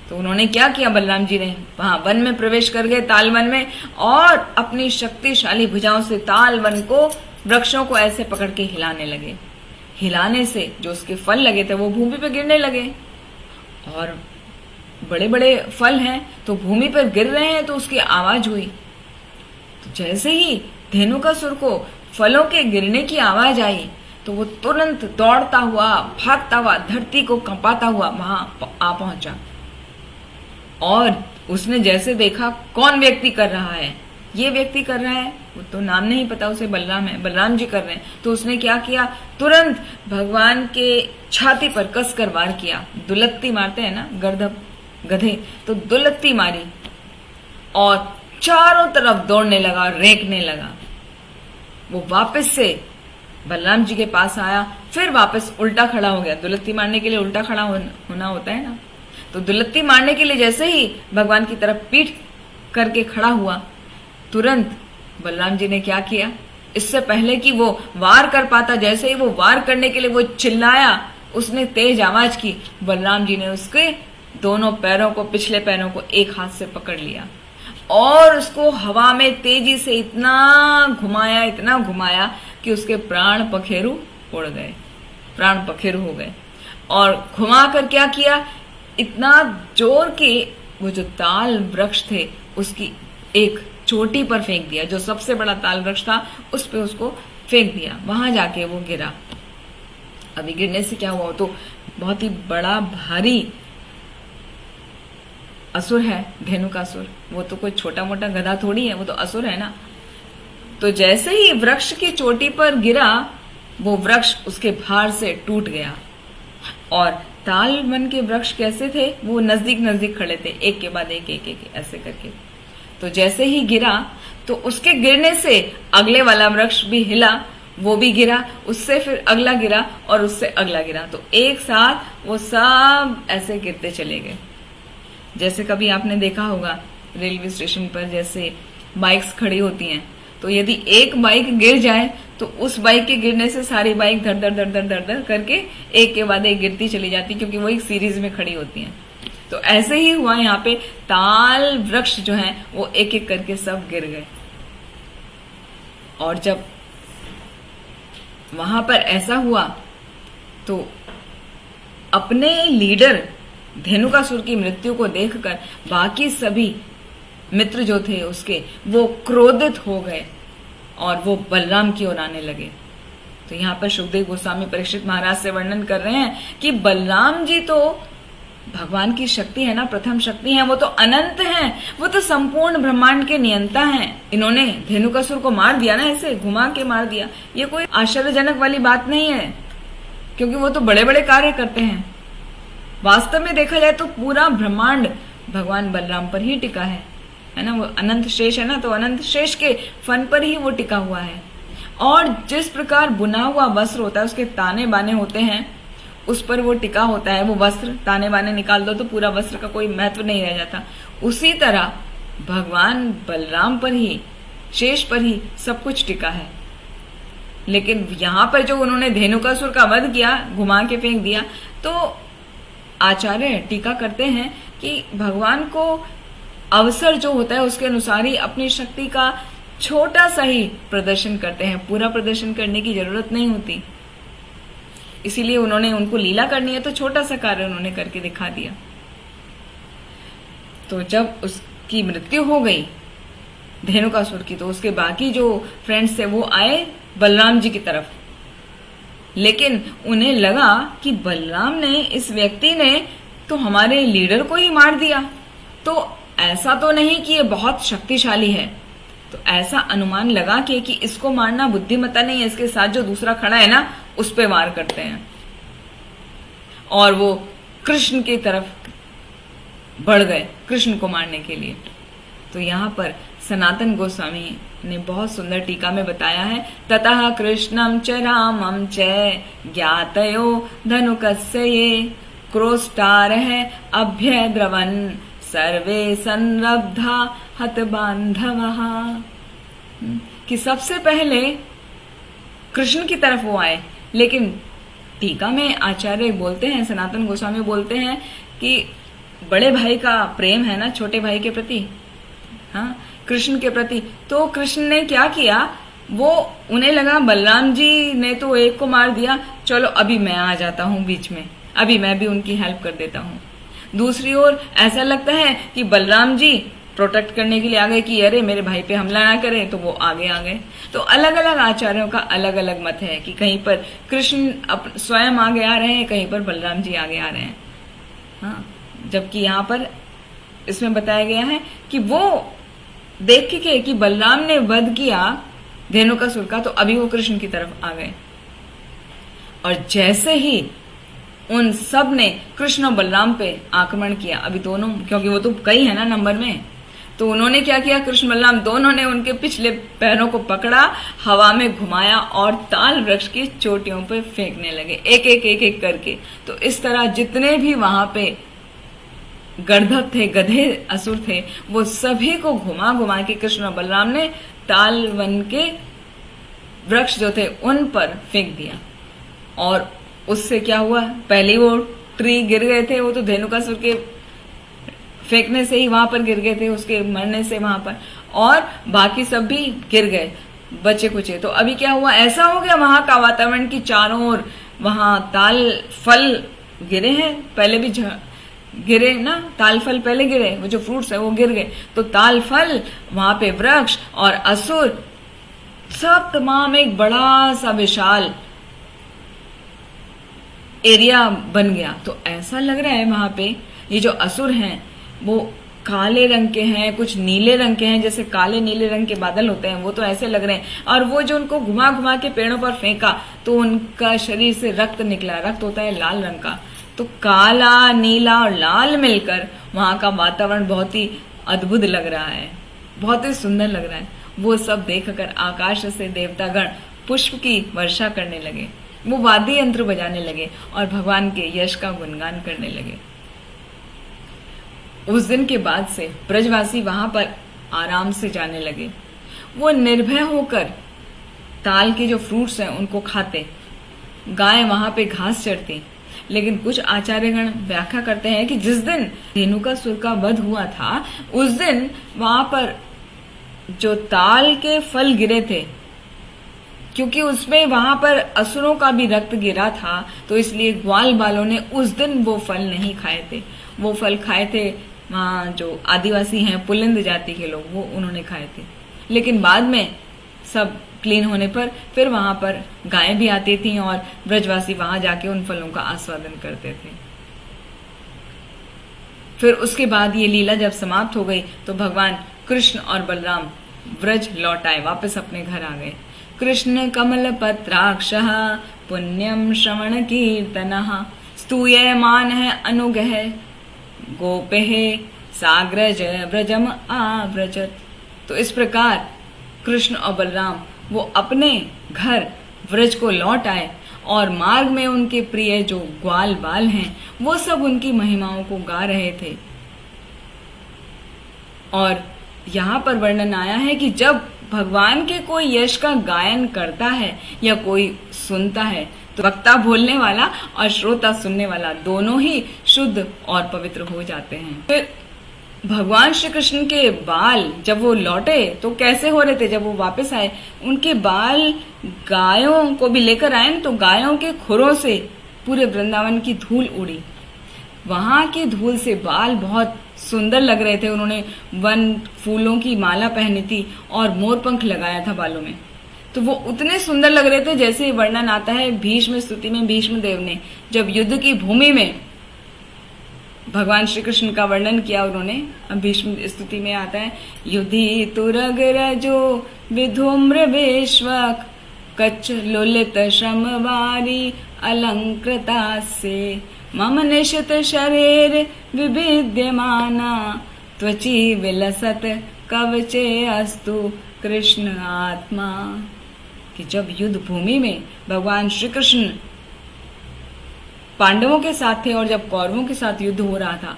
तो उन्होंने क्या किया, बलराम जी ने वहां वन में प्रवेश कर गए, तालवन में, और अपनी शक्तिशाली भुजाओं से तालवन को, वृक्षों को ऐसे पकड़ के हिलाने लगे। हिलाने से जो उसके फल लगे थे वो भूमि पे गिरने लगे, और बड़े बड़े फल हैं तो भूमि पर गिर रहे हैं, तो उसकी आवाज हुई। तो जैसे ही धेनुकासुर को फलों के गिरने की आवाज आई तो वो तुरंत दौड़ता हुआ, भागता हुआ, धरती को कंपाता हुआ वहां आ पहुंचा। और उसने जैसे देखा कौन व्यक्ति कर रहा है, ये व्यक्ति कर रहा है, वो तो नाम नहीं पता उसे, बलराम है, बलराम जी कर रहे हैं। तो उसने क्या किया, तुरंत भगवान के छाती पर कसकर वार किया। दुलत्ती मारते हैं ना गधे, तो दुलत्ती मारी और चारों तरफ दौड़ने लगा, रेंकने लगा। वो वापस से बलराम जी के पास आया, फिर वापस उल्टा खड़ा हो गया। दुलत्ती मारने के लिए उल्टा खड़ा होना होता है ना। तो दुलत्ती मारने के लिए जैसे ही भगवान की तरफ पीठ करके खड़ा हुआ, तुरंत बलराम जी ने क्या किया, इससे पहले कि वो वार कर पाता, जैसे ही वो वार करने के लिए वो चिल्लाया उसने तेज आवाज की। बलराम जी ने उसके दोनों पैरों को, पिछले पैरों को एक हाथ से पकड़ लिया और उसको हवा में तेजी से इतना घुमाया कि उसके प्राण पखेरु उड़ गए, प्राण पखेरु हो गए। और घुमा कर क्या किया, इतना जोर के वो जो ताल वृक्ष थे उसकी एक चोटी पर फेंक दिया, जो सबसे बड़ा ताल वृक्ष था उस पे उसको फेंक दिया। वहां जाके वो गिरा। अभी गिरने से क्या हुआ, तो बहुत ही बड़ा भारी असुर है धेनुकासुर, वो तो कोई छोटा मोटा गधा थोड़ी है, वो तो असुर है ना। तो जैसे ही वृक्ष की चोटी पर गिरा, वो वृक्ष उसके भार से टूट गया। और ताल वन के वृक्ष कैसे थे, वो नजदीक नजदीक खड़े थे, एक के बाद एक ऐसे करके। तो जैसे ही गिरा तो उसके गिरने से अगले वाला वृक्ष भी हिला, वो भी गिरा, उससे फिर अगला गिरा और उससे अगला गिरा। तो एक साथ वो सब ऐसे गिरते चले गए। जैसे कभी आपने देखा होगा रेलवे स्टेशन पर जैसे बाइक्स खड़ी होती हैं, तो यदि एक बाइक गिर जाए तो उस बाइक के गिरने से सारी बाइक धड़ धड़ धड़ धड़ धड़ धड़ करके एक के बाद एक गिरती चली जाती, क्योंकि वो एक सीरीज में खड़ी होती हैं। तो ऐसे ही हुआ यहाँ पे, ताल वृक्ष जो हैं वो एक एक करके सब गिर गए। और जब वहां पर ऐसा हुआ तो अपने लीडर धेनुकासुर की मृत्यु को देखकर बाकी सभी मित्र जो थे उसके, वो क्रोधित हो गए और वो बलराम की ओर आने लगे। तो यहाँ पर सुखदेव गोस्वामी परीक्षित महाराज से वर्णन कर रहे हैं कि बलराम जी तो भगवान की शक्ति है ना, प्रथम शक्ति है, वो तो अनंत हैं, वो तो संपूर्ण ब्रह्मांड के नियंता हैं। इन्होंने धेनुकासुर को मार दिया ना, ऐसे घुमा के मार दिया। ये कोई आश्चर्यजनक वाली बात नहीं है, क्योंकि वो तो बड़े बड़े कार्य करते हैं। वास्तव में देखा जाए तो पूरा ब्रह्मांड भगवान बलराम पर ही टिका है ना। वो अनंत शेष है ना, तो अनंत शेष के फन पर ही वो टिका हुआ है। और जिस प्रकार बुना हुआ वस्त्र होता है, उसके ताने बाने होते हैं, उस पर वो टिका होता है। वो वस्त्र ताने बाने निकाल दो तो पूरा वस्त्र का कोई महत्व नहीं रह जाता। उसी तरह भगवान बलराम पर ही, शेष पर ही सब कुछ टिका है। लेकिन यहां पर जो उन्होंने धेनुकासुर का वध किया, घुमा के फेंक दिया, तो आचार्य टीका करते हैं कि भगवान को अवसर जो होता है उसके अनुसार ही अपनी शक्ति का छोटा सा ही प्रदर्शन करते हैं, पूरा प्रदर्शन करने की जरूरत नहीं होती। इसीलिए उन्होंने, उनको लीला करनी है तो छोटा सा कार्य उन्होंने करके दिखा दिया। तो जब उसकी मृत्यु हो गई धेनुकासुर की, तो उसके बाकी जो फ्रेंड्स थे वो आए बलराम जी की तरफ। लेकिन उन्हें लगा कि बलराम ने, इस व्यक्ति ने तो हमारे लीडर को ही मार दिया, तो ऐसा तो नहीं कि ये बहुत शक्तिशाली है। तो ऐसा अनुमान लगा कि इसको मारना बुद्धिमत्ता नहीं है, इसके साथ जो दूसरा खड़ा है ना उस पे वार करते हैं। और वो कृष्ण की तरफ बढ़ गए कृष्ण को मारने के लिए। तो यहाँ पर सनातन गोस्वामी ने बहुत सुंदर टीका में बताया है, ततः कृष्णम च रामम च ज्ञातयो धनुकस्य ये क्रोष्टारः अभ्यद्रवन सर्वे संरब्धा हत बांधवः। कि सबसे पहले कृष्ण की तरफ वो आए। लेकिन टीका में आचार्य बोलते हैं, सनातन गोस्वामी बोलते हैं कि बड़े भाई का प्रेम है ना छोटे भाई के प्रति, हाँ, कृष्ण के प्रति। तो कृष्ण ने क्या किया, वो उन्हें लगा बलराम जी ने तो एक को मार दिया, चलो अभी मैं आ जाता हूँ बीच में, अभी मैं भी उनकी हेल्प कर देता हूँ। दूसरी ओर ऐसा लगता है कि बलराम जी प्रोटेक्ट करने के लिए आ गए कि अरे मेरे भाई पे हमला ना करें, तो वो आगे आ गए। तो अलग अलग आचार्यों का अलग अलग मत है कि कहीं पर कृष्ण स्वयं आगे आ रहे हैं, कहीं पर बलराम जी आगे आ रहे हैं। हाँ, जबकि यहाँ पर इसमें बताया गया है कि वो देख के कि बलराम ने वध किया धेनुकासुर का, तो अभी वो कृष्ण की तरफ आ गए। और जैसे ही उन सब ने कृष्ण और बलराम पे आक्रमण किया, अभी दोनों, क्योंकि वो तो कई है ना नंबर में, तो उन्होंने क्या किया, कृष्ण बलराम दोनों ने उनके पिछले पैरों को पकड़ा, हवा में घुमाया और ताल वृक्ष की चोटियों पे फेंकने लगे, एक एक एक एक करके। तो इस तरह जितने भी वहां पे गर्दभ थे, गधे असुर थे, वो सभी को घुमा घुमा के कृष्ण और बलराम ने ताल वन के वृक्ष जो थे उन पर फेंक दिया। और उससे क्या हुआ, पहले वो ट्री गिर गए थे, वो तो धेनुकासुर के फेंकने से ही वहां पर गिर गए थे, उसके मरने से वहां पर, और बाकी सब भी गिर गए बचे कुचे। तो अभी क्या हुआ, ऐसा हो गया वहां का वातावरण की चारों ओर वहां ताल फल गिरे हैं, पहले भी गिरे ना, ताल फल पहले गिरे, वो जो फ्रूट्स है वो गिर गए, तो ताल फल, वहां पे वृक्ष और असुर, सब तमाम एक बड़ा सा विशाल एरिया बन गया। तो ऐसा लग रहा है वहां पे ये जो असुर हैं वो काले रंग के हैं, कुछ नीले रंग के हैं, जैसे काले नीले रंग के बादल होते हैं वो तो ऐसे लग रहे हैं। और वो जो उनको घुमा घुमा के पेड़ों पर फेंका तो उनका शरीर से रक्त निकला, रक्त होता है लाल रंग का, तो काला नीला और लाल मिलकर वहां का वातावरण बहुत ही अद्भुत लग रहा है, बहुत ही सुंदर लग रहा है। वो सब देखकर आकाश से देवतागण पुष्प की वर्षा करने लगे, वो वाद्य यंत्र बजाने लगे और भगवान के यश का गुणगान करने लगे। उस दिन के बाद से ब्रजवासी वहां पर आराम से जाने लगे, वो निर्भय होकर ताल के जो फ्रूट्स हैं उनको खाते, गाय वहां पे घास चरती। लेकिन कुछ आचार्यगण व्याख्या करते हैं कि जिस दिन धेनुकासुर का वध हुआ था उस दिन वहां पर जो ताल के फल गिरे थे, क्योंकि उसमें वहां पर असुरों का भी रक्त गिरा था, तो इसलिए ग्वाल बालों ने उस दिन वो फल नहीं खाए थे। वो फल खाए थे वहाँ जो आदिवासी हैं, पुलिंद जाति के लोग, वो उन्होंने खाए थे। लेकिन बाद में सब क्लीन होने पर फिर वहां पर गायें भी आती थी और ब्रजवासी वहां जाके उन फलों का आस्वादन करते थे। फिर उसके बाद ये लीला जब समाप्त हो गई तो भगवान कृष्ण और बलराम ब्रज लौट आए, वापस अपने घर आ गए। कृष्ण कमल पत्राक्षः पुण्यम श्रवण कीर्तनः स्तूयमान है अनुगह गोपेः साग्रज ब्रजम आव्रजत। तो इस प्रकार कृष्ण और बलराम वो अपने घर व्रज को लौट आए और मार्ग में उनके प्रिय जो ग्वाल बाल हैं वो सब उनकी महिमाओं को गा रहे थे। और यहाँ पर वर्णन आया है कि जब भगवान के कोई यश का गायन करता है या कोई सुनता है तो वक्ता बोलने वाला और श्रोता सुनने वाला दोनों ही शुद्ध और पवित्र हो जाते हैं। फिर भगवान श्री कृष्ण के बाल जब वो लौटे तो कैसे हो रहे थे, जब वो वापस आए उनके बाल गायों को भी लेकर आए तो गायों के खुरों से पूरे वृंदावन की धूल उड़ी, वहां की धूल से बाल बहुत सुंदर लग रहे थे। उन्होंने वन फूलों की माला पहनी थी और मोरपंख लगाया था बालों में, तो वो उतने सुंदर लग रहे थे जैसे वर्णन आता है भीष्म स्तुति में, भीष्म देव ने जब युद्ध की भूमि में भगवान श्री कृष्ण का वर्णन किया उन्होंने, भीष्म स्तुति में आता है युधि तुरग रजो विधूम्र वेश्वक कच्छ लुलित श्रमवारी अलंकृता से मम निशित शरीर विभिद्यमाना त्वची विलसत कवचे अस्तु कृष्ण आत्मा। कि जब युद्ध भूमि में भगवान श्री कृष्ण पांडवों के साथ थे और जब कौरवों के साथ युद्ध हो रहा था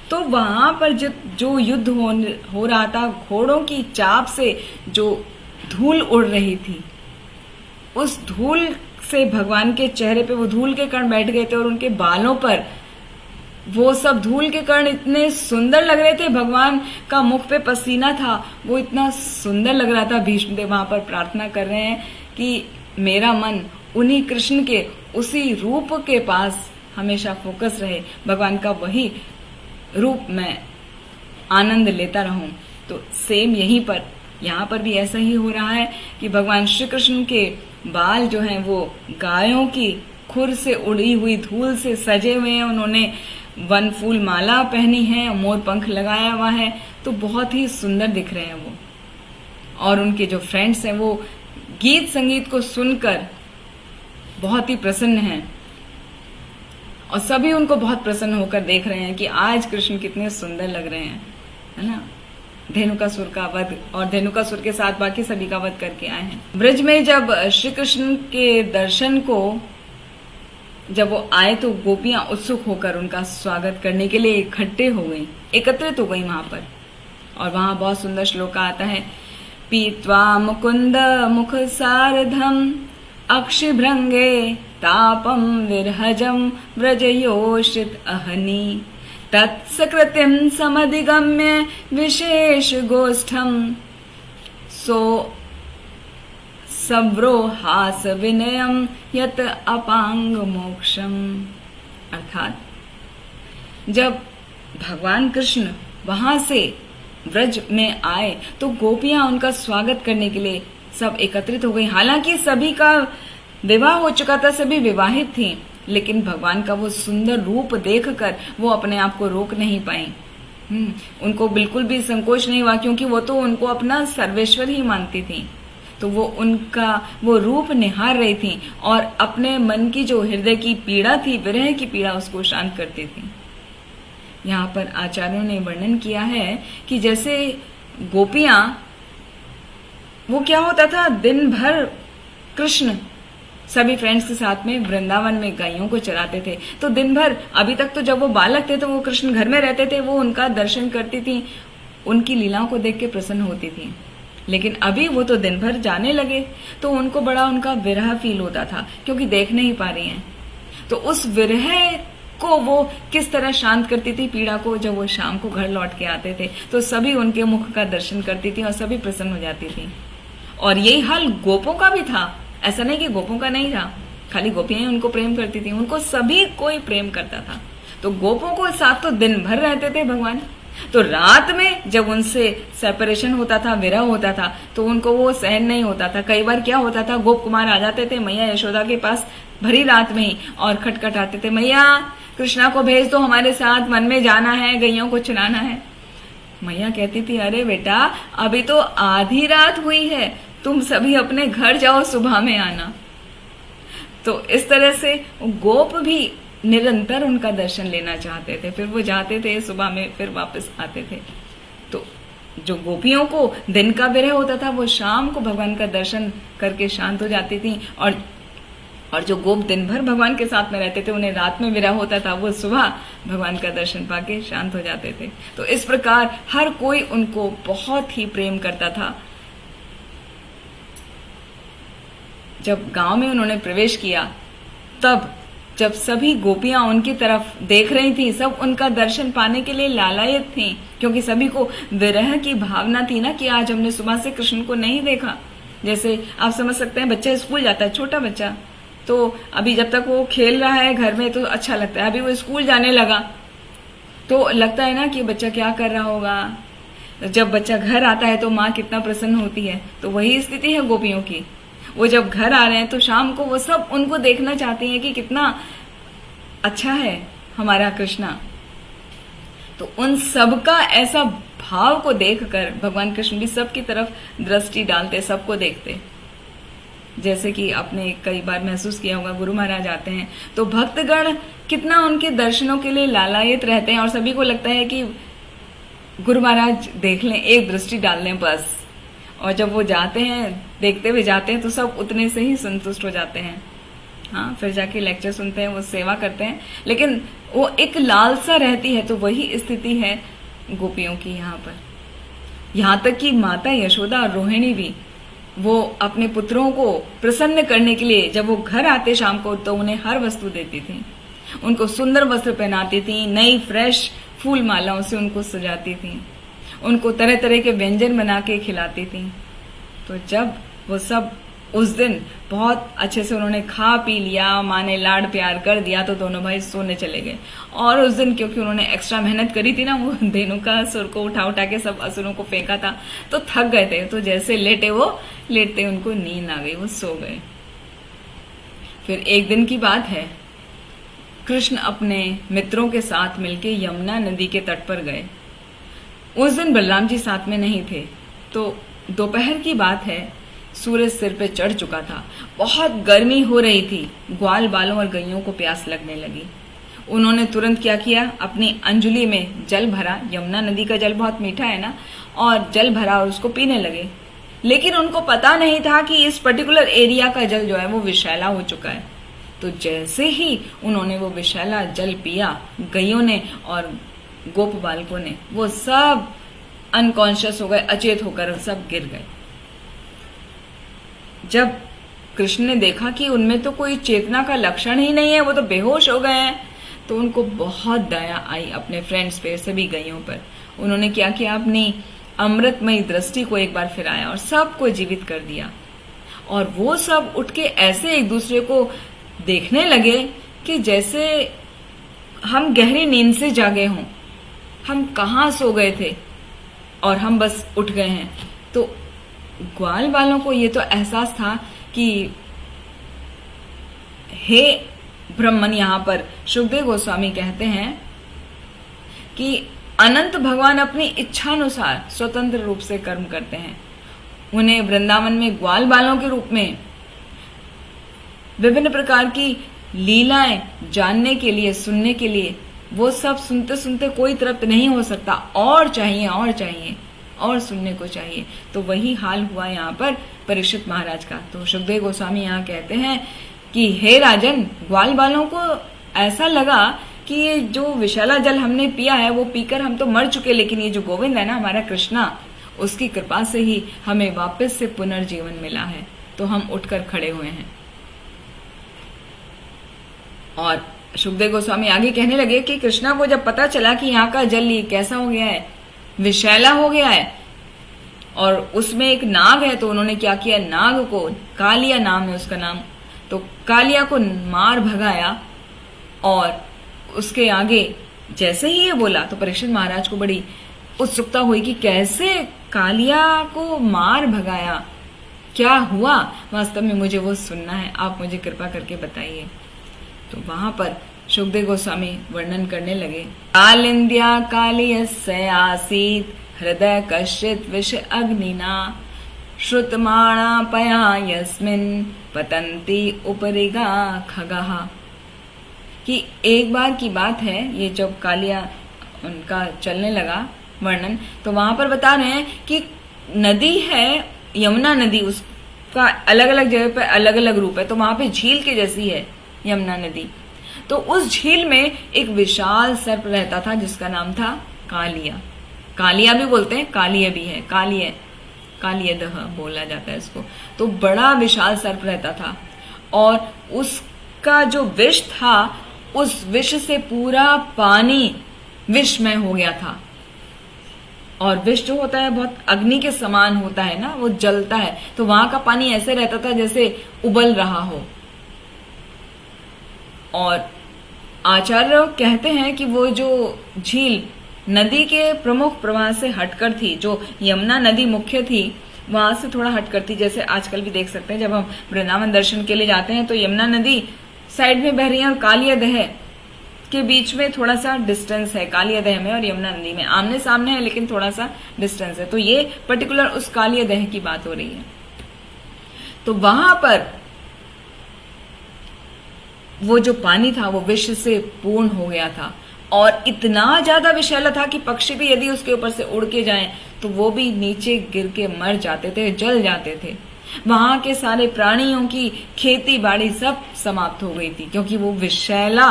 तो वहां पर जो युद्ध हो रहा था, घोड़ों की चाप से जो धूल उड़ रही थी, उस धूल से भगवान के चेहरे पे वो धूल के कण बैठ गए थे और उनके बालों पर वो सब धूल के कण इतने सुंदर लग रहे थे। भगवान का मुख पे पसीना था, वो इतना सुंदर लग रहा था। भीष्मदेव वहां पर प्रार्थना कर रहे हैं कि मेरा मन उन्हीं कृष्ण के उसी रूप के पास हमेशा फोकस रहे, भगवान का वही रूप मैं आनंद लेता रहूं। तो सेम यहीं पर यहाँ पर भी ऐसा ही हो रहा है कि भगवान श्री कृष्ण के बाल जो हैं वो गायों की खुर से उड़ी हुई धूल से सजे हुए हैं, उन्होंने वन फूल माला पहनी है, मोर पंख लगाया हुआ है, तो बहुत ही सुंदर दिख रहे हैं वो। और उनके जो फ्रेंड्स हैं वो गीत संगीत को सुनकर बहुत ही प्रसन्न हैं और सभी उनको बहुत प्रसन्न होकर देख रहे हैं कि आज कृष्ण कितने सुंदर लग रहे हैं, है ना। धेनुकासुर का वध और धेनुकासुर के साथ बाकी सभी का वध करके आए हैं। ब्रज में जब श्री कृष्ण के दर्शन को जब वो आए तो गोपियां उत्सुक होकर उनका स्वागत करने के लिए इकट्ठे हो गई, एकत्रित हो गई वहां पर। और वहां बहुत सुंदर श्लोक आता है, पीत्वा मुकुंद मुख सारधम अक्षिभृंगे तापम विरहजम व्रजयोषित अहनी तत्सकृतिम समधिगम्य विशेष गोष्ठम सो सव्रो हास विनयम यत अपांग मोक्षम। अर्थात जब भगवान कृष्ण वहां से व्रज में आए तो गोपियां उनका स्वागत करने के लिए सब एकत्रित हो गई। हालांकि सभी का विवाह हो चुका था, सभी विवाहित थी, लेकिन भगवान का वो सुंदर रूप देखकर वो अपने आप को रोक नहीं पाई। उनको बिल्कुल भी संकोच नहीं हुआ, क्योंकि वो तो उनको अपना सर्वेश्वर ही मानती थी। तो वो उनका वो रूप निहार रही थी और अपने मन की जो हृदय की पीड़ा थी, विरह की पीड़ा, उसको शांत करती थी। यहाँ पर आचार्यों ने वर्णन किया है कि जैसे गोपियां, वो क्या होता था, दिन भर कृष्ण सभी फ्रेंड्स के साथ में वृंदावन में गायों को चराते थे। तो दिन भर, अभी तक तो जब वो बालक थे तो वो कृष्ण घर में रहते थे, वो उनका दर्शन करती थी, उनकी लीलाओं को देख के प्रसन्न होती थी। लेकिन अभी वो तो दिन भर जाने लगे तो उनको बड़ा उनका विरह फील होता था, क्योंकि देख नहीं पा रही हैं। तो उस विरह को वो किस तरह शांत करती थी, पीड़ा को, जब वो शाम को घर लौट के आते थे तो सभी उनके मुख का दर्शन करती थी और सभी प्रसन्न हो जाती थी। और यही हाल गोपों का भी था। ऐसा नहीं कि गोपों का नहीं था, खाली गोपियां ही उनको प्रेम करती थी, उनको सभी कोई प्रेम करता था। तो गोपों को साथ तो दिन भर रहते थे भगवान, तो रात में जब उनसे सेपरेशन होता था, विरह होता था, तो उनको वो सहन नहीं होता था। कई बार क्या होता था, गोप कुमार आ जाते थे मैया यशोदा के पास भरी रात में ही और खटखटाते थे, मैया कृष्णा को भेज दो हमारे साथ, वन में जाना है, गैयों को चुराना है। मैया कहती थी, अरे बेटा अभी तो आधी रात हुई है, तुम सभी अपने घर जाओ, सुबह में आना। तो इस तरह से गोप भी निरंतर उनका दर्शन लेना चाहते थे। फिर वो जाते थे सुबह में, फिर वापस आते थे। तो जो गोपियों को दिन का विरह होता था, वो शाम को भगवान का दर्शन करके शांत हो जाती थी, और जो गोप दिन भर भगवान के साथ में रहते थे, उन्हें रात में विरह होता था, वो सुबह भगवान का दर्शन पाके शांत हो जाते थे। तो इस प्रकार हर कोई उनको बहुत ही प्रेम करता था। जब गांव में उन्होंने प्रवेश किया, तब जब सभी गोपियां उनकी तरफ देख रही थी, सब उनका दर्शन पाने के लिए लालायित थी, क्योंकि सभी को विरह की भावना थी ना कि आज हमने सुबह से कृष्ण को नहीं देखा। जैसे आप समझ सकते हैं, बच्चा स्कूल जाता है, छोटा बच्चा, तो अभी जब तक वो खेल रहा है घर में तो अच्छा लगता है, अभी वो स्कूल जाने लगा तो लगता है ना कि बच्चा क्या कर रहा होगा। जब बच्चा घर आता है तो माँ कितना प्रसन्न होती है। तो वही स्थिति है गोपियों की। वो जब घर आ रहे हैं तो शाम को वो सब उनको देखना चाहती हैं कि कितना अच्छा है हमारा कृष्णा। तो उन सबका ऐसा भाव को देखकर भगवान कृष्ण भी सबकी तरफ दृष्टि डालते, सबको देखते। जैसे कि आपने कई बार महसूस किया होगा, गुरु महाराज आते हैं तो भक्तगण कितना उनके दर्शनों के लिए लालायित रहते हैं, और सभी को लगता है कि गुरु महाराज देख लें, एक दृष्टि डाल लें बस। और जब वो जाते हैं, देखते हुए जाते हैं, तो सब उतने से ही संतुष्ट हो जाते हैं। हाँ, फिर जाके लेक्चर सुनते हैं, वो सेवा करते हैं, लेकिन वो एक लालसा रहती है। तो वही स्थिति है गोपियों की यहाँ पर। यहाँ तक कि माता यशोदा और रोहिणी भी, वो अपने पुत्रों को प्रसन्न करने के लिए जब वो घर आते शाम को, तो उन्हें हर वस्तु देती थी, उनको सुंदर वस्त्र पहनाती थी, नई फ्रेश फूल मालाओं से उनको सजाती थी, उनको तरह तरह के व्यंजन बना के खिलाती थी। तो जब वो सब उस दिन बहुत अच्छे से उन्होंने खा पी लिया, माँ ने लाड प्यार कर दिया, तो दोनों भाई सोने चले गए। और उस दिन क्योंकि उन्होंने एक्स्ट्रा मेहनत करी थी ना, वो धेनुका सुर को उठा उठा के सब असुरों को फेंका था, तो थक गए थे। तो जैसे लेटते उनको नींद आ गई, वो सो गए। फिर एक दिन की बात है, कृष्ण अपने मित्रों के साथ मिलके यमुना नदी के तट पर गए। उस दिन बलराम जी साथ में नहीं थे। तो दोपहर की बात है, सूरज सिर पे चढ़ चुका था, बहुत गर्मी हो रही थी, ग्वाल बालों और गैयों को प्यास लगने लगी। उन्होंने तुरंत क्या किया, अपनी अंजुली में जल भरा, यमुना नदी का जल बहुत मीठा है ना, और जल भरा और उसको पीने लगे। लेकिन उनको पता नहीं था कि इस पर्टिकुलर एरिया का जल जो है वो विषैला हो चुका है। तो जैसे ही उन्होंने वो विषैला जल पिया, गैयों ने और गोप बालकों ने, वो सब अनकॉन्शियस हो गए, अचेत होकर सब गिर गए। जब कृष्ण ने देखा कि उनमें तो कोई चेतना का लक्षण ही नहीं है, वो तो बेहोश हो गए हैं, तो उनको बहुत दया आई अपने फ्रेंड्स पे, सभी गैयों पर। उन्होंने क्या किया, अपनी अमृतमयी दृष्टि को एक बार फिराया और सबको जीवित कर दिया। और वो सब उठ के ऐसे एक दूसरे को देखने लगे कि जैसे हम गहरी नींद से जागे हों, हम कहाँ सो गए थे और हम बस उठ गए हैं। तो ग्वाल वालों को ये तो एहसास था कि हे ब्रह्मन, यहां पर सुखदेव गोस्वामी कहते हैं कि अनंत भगवान अपनी इच्छानुसार स्वतंत्र रूप से कर्म करते हैं। उन्हें वृंदावन में ग्वाल बालों के रूप में विभिन्न प्रकार की लीलाएं जानने के लिए, सुनने के लिए, वो सब सुनते सुनते कोई तृप्त नहीं हो सकता, और चाहिए और चाहिए और सुनने को चाहिए। तो वही हाल हुआ यहाँ पर परीक्षित महाराज का। तो सुखदेव गोस्वामी यहाँ कहते हैं कि हे राजन, ग्वाल बालों को ऐसा लगा कि ये जो विशाला जल हमने पिया है वो पीकर हम तो मर चुके, लेकिन ये जो गोविंद है ना, हमारा कृष्णा, उसकी कृपा से ही हमें वापस से पुनर्जीवन मिला है। तो हम उठकर खड़े हुए हैं। और सुखदेव गोस्वामी आगे कहने लगे कि कृष्णा को जब पता चला कि यहाँ का जल ये कैसा हो गया है, विशैला हो गया है, और उसमें एक नाग है, तो उन्होंने क्या किया, नाग को, कालिया नाम है उसका नाम, तो कालिया को मार भगाया। और उसके आगे जैसे ही ये बोला तो परीक्षित महाराज को बड़ी उत्सुकता हुई कि कैसे कालिया को मार भगाया, क्या हुआ वास्तव में, मुझे वो सुनना है, आप मुझे कृपा करके बताइए। तो वहां पर सुखदेव गोस्वामी वर्णन करने लगे, कालिंद्या कालियस्य आसीत् हृदय कश्चित् विष अग्निना श्रुतमाणा पया यस्मिन् पतंती उपरिगा खगः। कि एक बार की बात है, ये जब कालिया उनका चलने लगा वर्णन, तो वहां पर बता रहे हैं कि नदी है यमुना नदी, उसका अलग अलग जगह पे अलग अलग रूप है। तो वहां पे झील के जैसी है यमुना नदी। तो उस झील में एक विशाल सर्प रहता था जिसका नाम था कालिया। कालिया भी बोलते हैं, कालिया भी है, कालियदह बोला जाता है इसको। तो बड़ा विशाल सर्प रहता था, और उसका जो विष था, उस विष से पूरा पानी विषमय हो गया था। और विष जो होता है बहुत अग्नि के समान होता है ना, वो जलता है। तो वहां का पानी ऐसे रहता था जैसे उबल रहा हो। और आचार्य कहते हैं कि वो जो झील नदी के प्रमुख प्रवाह से हटकर थी, जो यमुना नदी मुख्य थी वहां से थोड़ा हटकर थी। जैसे आजकल भी देख सकते हैं, जब हम वृंदावन दर्शन के लिए जाते हैं तो यमुना नदी साइड में बह रही है और कालियादह के बीच में थोड़ा सा डिस्टेंस है, कालियादह में और यमुना नदी में आमने सामने है लेकिन थोड़ा सा डिस्टेंस है। तो ये पर्टिकुलर उस कालियादह की बात हो रही है। तो वहां पर वो जो पानी था वो विष से पूर्ण हो गया था, और इतना ज्यादा विषैला था कि पक्षी भी यदि उसके ऊपर से उड़ के जाएं तो वो भी नीचे गिर के मर जाते थे, जल जाते थे। वहां के सारे प्राणियों की खेती बाड़ी सब समाप्त हो गई थी, क्योंकि वो विषैला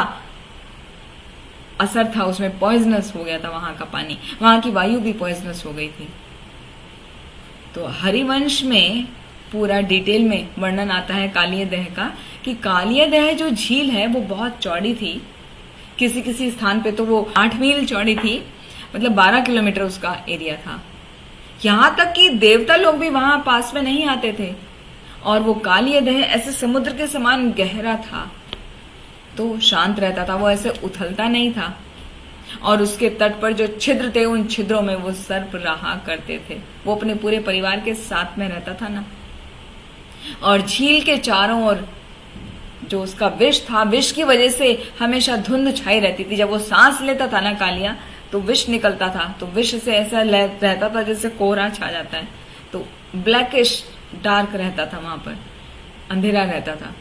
असर था उसमें, पॉइजनस हो गया था वहां का पानी, वहां की वायु भी पॉइजनस हो गई थी। तो हरिवंश में पूरा डिटेल में वर्णन आता है कालियादह का, कि कालियादह जो झील है वो बहुत चौड़ी थी। किसी किसी स्थान पे तो वो 8 मील चौड़ी थी, मतलब 12 किलोमीटर उसका एरिया था। यहां तक कि देवता लोग भी वहां पास में नहीं आते थे। और वो कालियादह ऐसे समुद्र के समान गहरा था, तो शांत रहता था, वो ऐसे उथलता नहीं था। और उसके तट पर जो छिद्र थे, उन छिद्रों में वो सर्प रहा करते थे। वो अपने पूरे परिवार के साथ में रहता था ना। और झील के चारों ओर जो उसका विष था, विष की वजह से हमेशा धुंध छाई रहती थी। जब वो सांस लेता था ना कालिया, तो विष निकलता था, तो विष से ऐसा रहता था जैसे कोहरा छा जाता है। तो ब्लैकिश डार्क रहता था, वहां पर अंधेरा रहता था।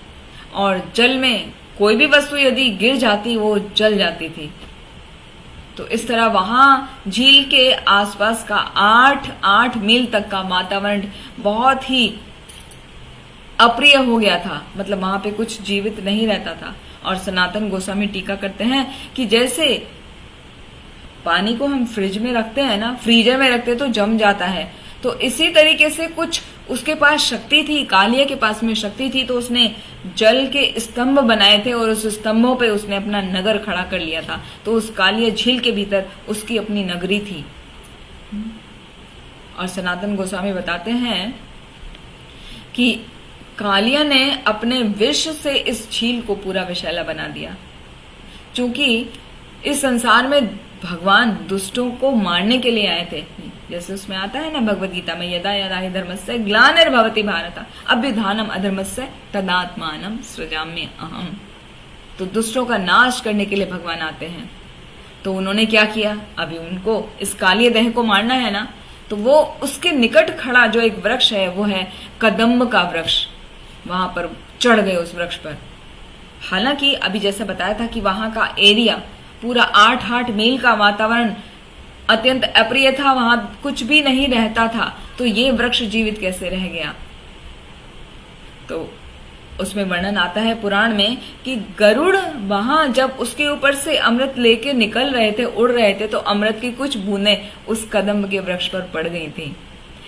और जल में कोई भी वस्तु यदि गिर जाती वो जल जाती थी। तो इस तरह वहां झील के आसपास का 8 मील तक का वातावरण बहुत ही अप्रिय हो गया था, मतलब वहां पे कुछ जीवित नहीं रहता था। और सनातन गोस्वामी टीका करते हैं कि जैसे पानी को हम फ्रिज में रखते हैं ना, फ्रीजर में रखते हैं तो जम जाता है, तो इसी तरीके से कुछ उसके पास शक्ति थी, कालिया के पास में शक्ति थी, तो उसने जल के स्तंभ बनाए थे और उस स्तंभों पे उसने अपना नगर खड़ा कर लिया था। तो उस कालिया झील के भीतर उसकी अपनी नगरी थी। और सनातन गोस्वामी बताते हैं कि कालिया ने अपने विष से इस झील को पूरा विषैला बना दिया। क्योंकि इस संसार में भगवान दुष्टों को मारने के लिए आए थे। जैसे उसमें आता है ना भगवद गीता में, यदा यदा हि धर्मस्य ग्लानिर्भवति भारत अभ्युत्थानम अधर्मस्य तदात्मानं सृजाम्य अहम। तो दुष्टों का नाश करने के लिए भगवान आते हैं। तो उन्होंने क्या किया, अभी उनको इस कालिय देह को मारना है ना, तो वो उसके निकट खड़ा जो एक वृक्ष है वो है कदम्ब का वृक्ष, वहां पर चढ़ गए उस वृक्ष पर। हालांकि अभी जैसे बताया था कि वहां का एरिया पूरा 8 मील का वातावरण अत्यंत अप्रिय था, वहां कुछ भी नहीं रहता था, तो ये वृक्ष जीवित कैसे रह गया। तो उसमें वर्णन आता है पुराण में कि गरुड़ वहां जब उसके ऊपर से अमृत लेके निकल रहे थे, उड़ रहे थे, तो अमृत की कुछ बूंदें उस कदम्ब के वृक्ष पर पड़ गई थी,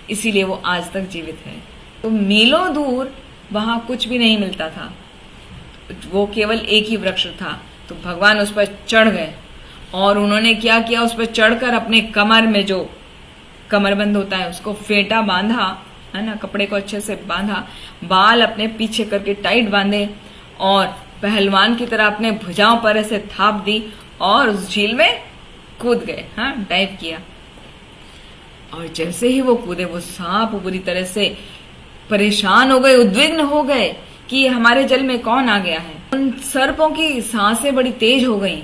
इसीलिए वो आज तक जीवित है। तो मीलों दूर वहां कुछ भी नहीं मिलता था, वो केवल एक ही वृक्ष था। तो भगवान उस पर चढ़ गए और उन्होंने क्या किया, उस पर चढ़कर अपने कमर में जो कमरबंद होता है उसको फेंटा, बांधा, है ना, कपड़े को अच्छे से बांधा, बाल अपने पीछे करके टाइट बांधे और पहलवान की तरह अपने भुजाओं पर ऐसे थाप दी और उस झील में कूद गए, हाँ, डाइव किया। और जैसे ही वो कूदे, वो सांप बुरी तरह से परेशान हो गए, उद्विग्न हो गए कि हमारे जल में कौन आ गया है। उन सर्पों की सांसें बड़ी तेज हो गई,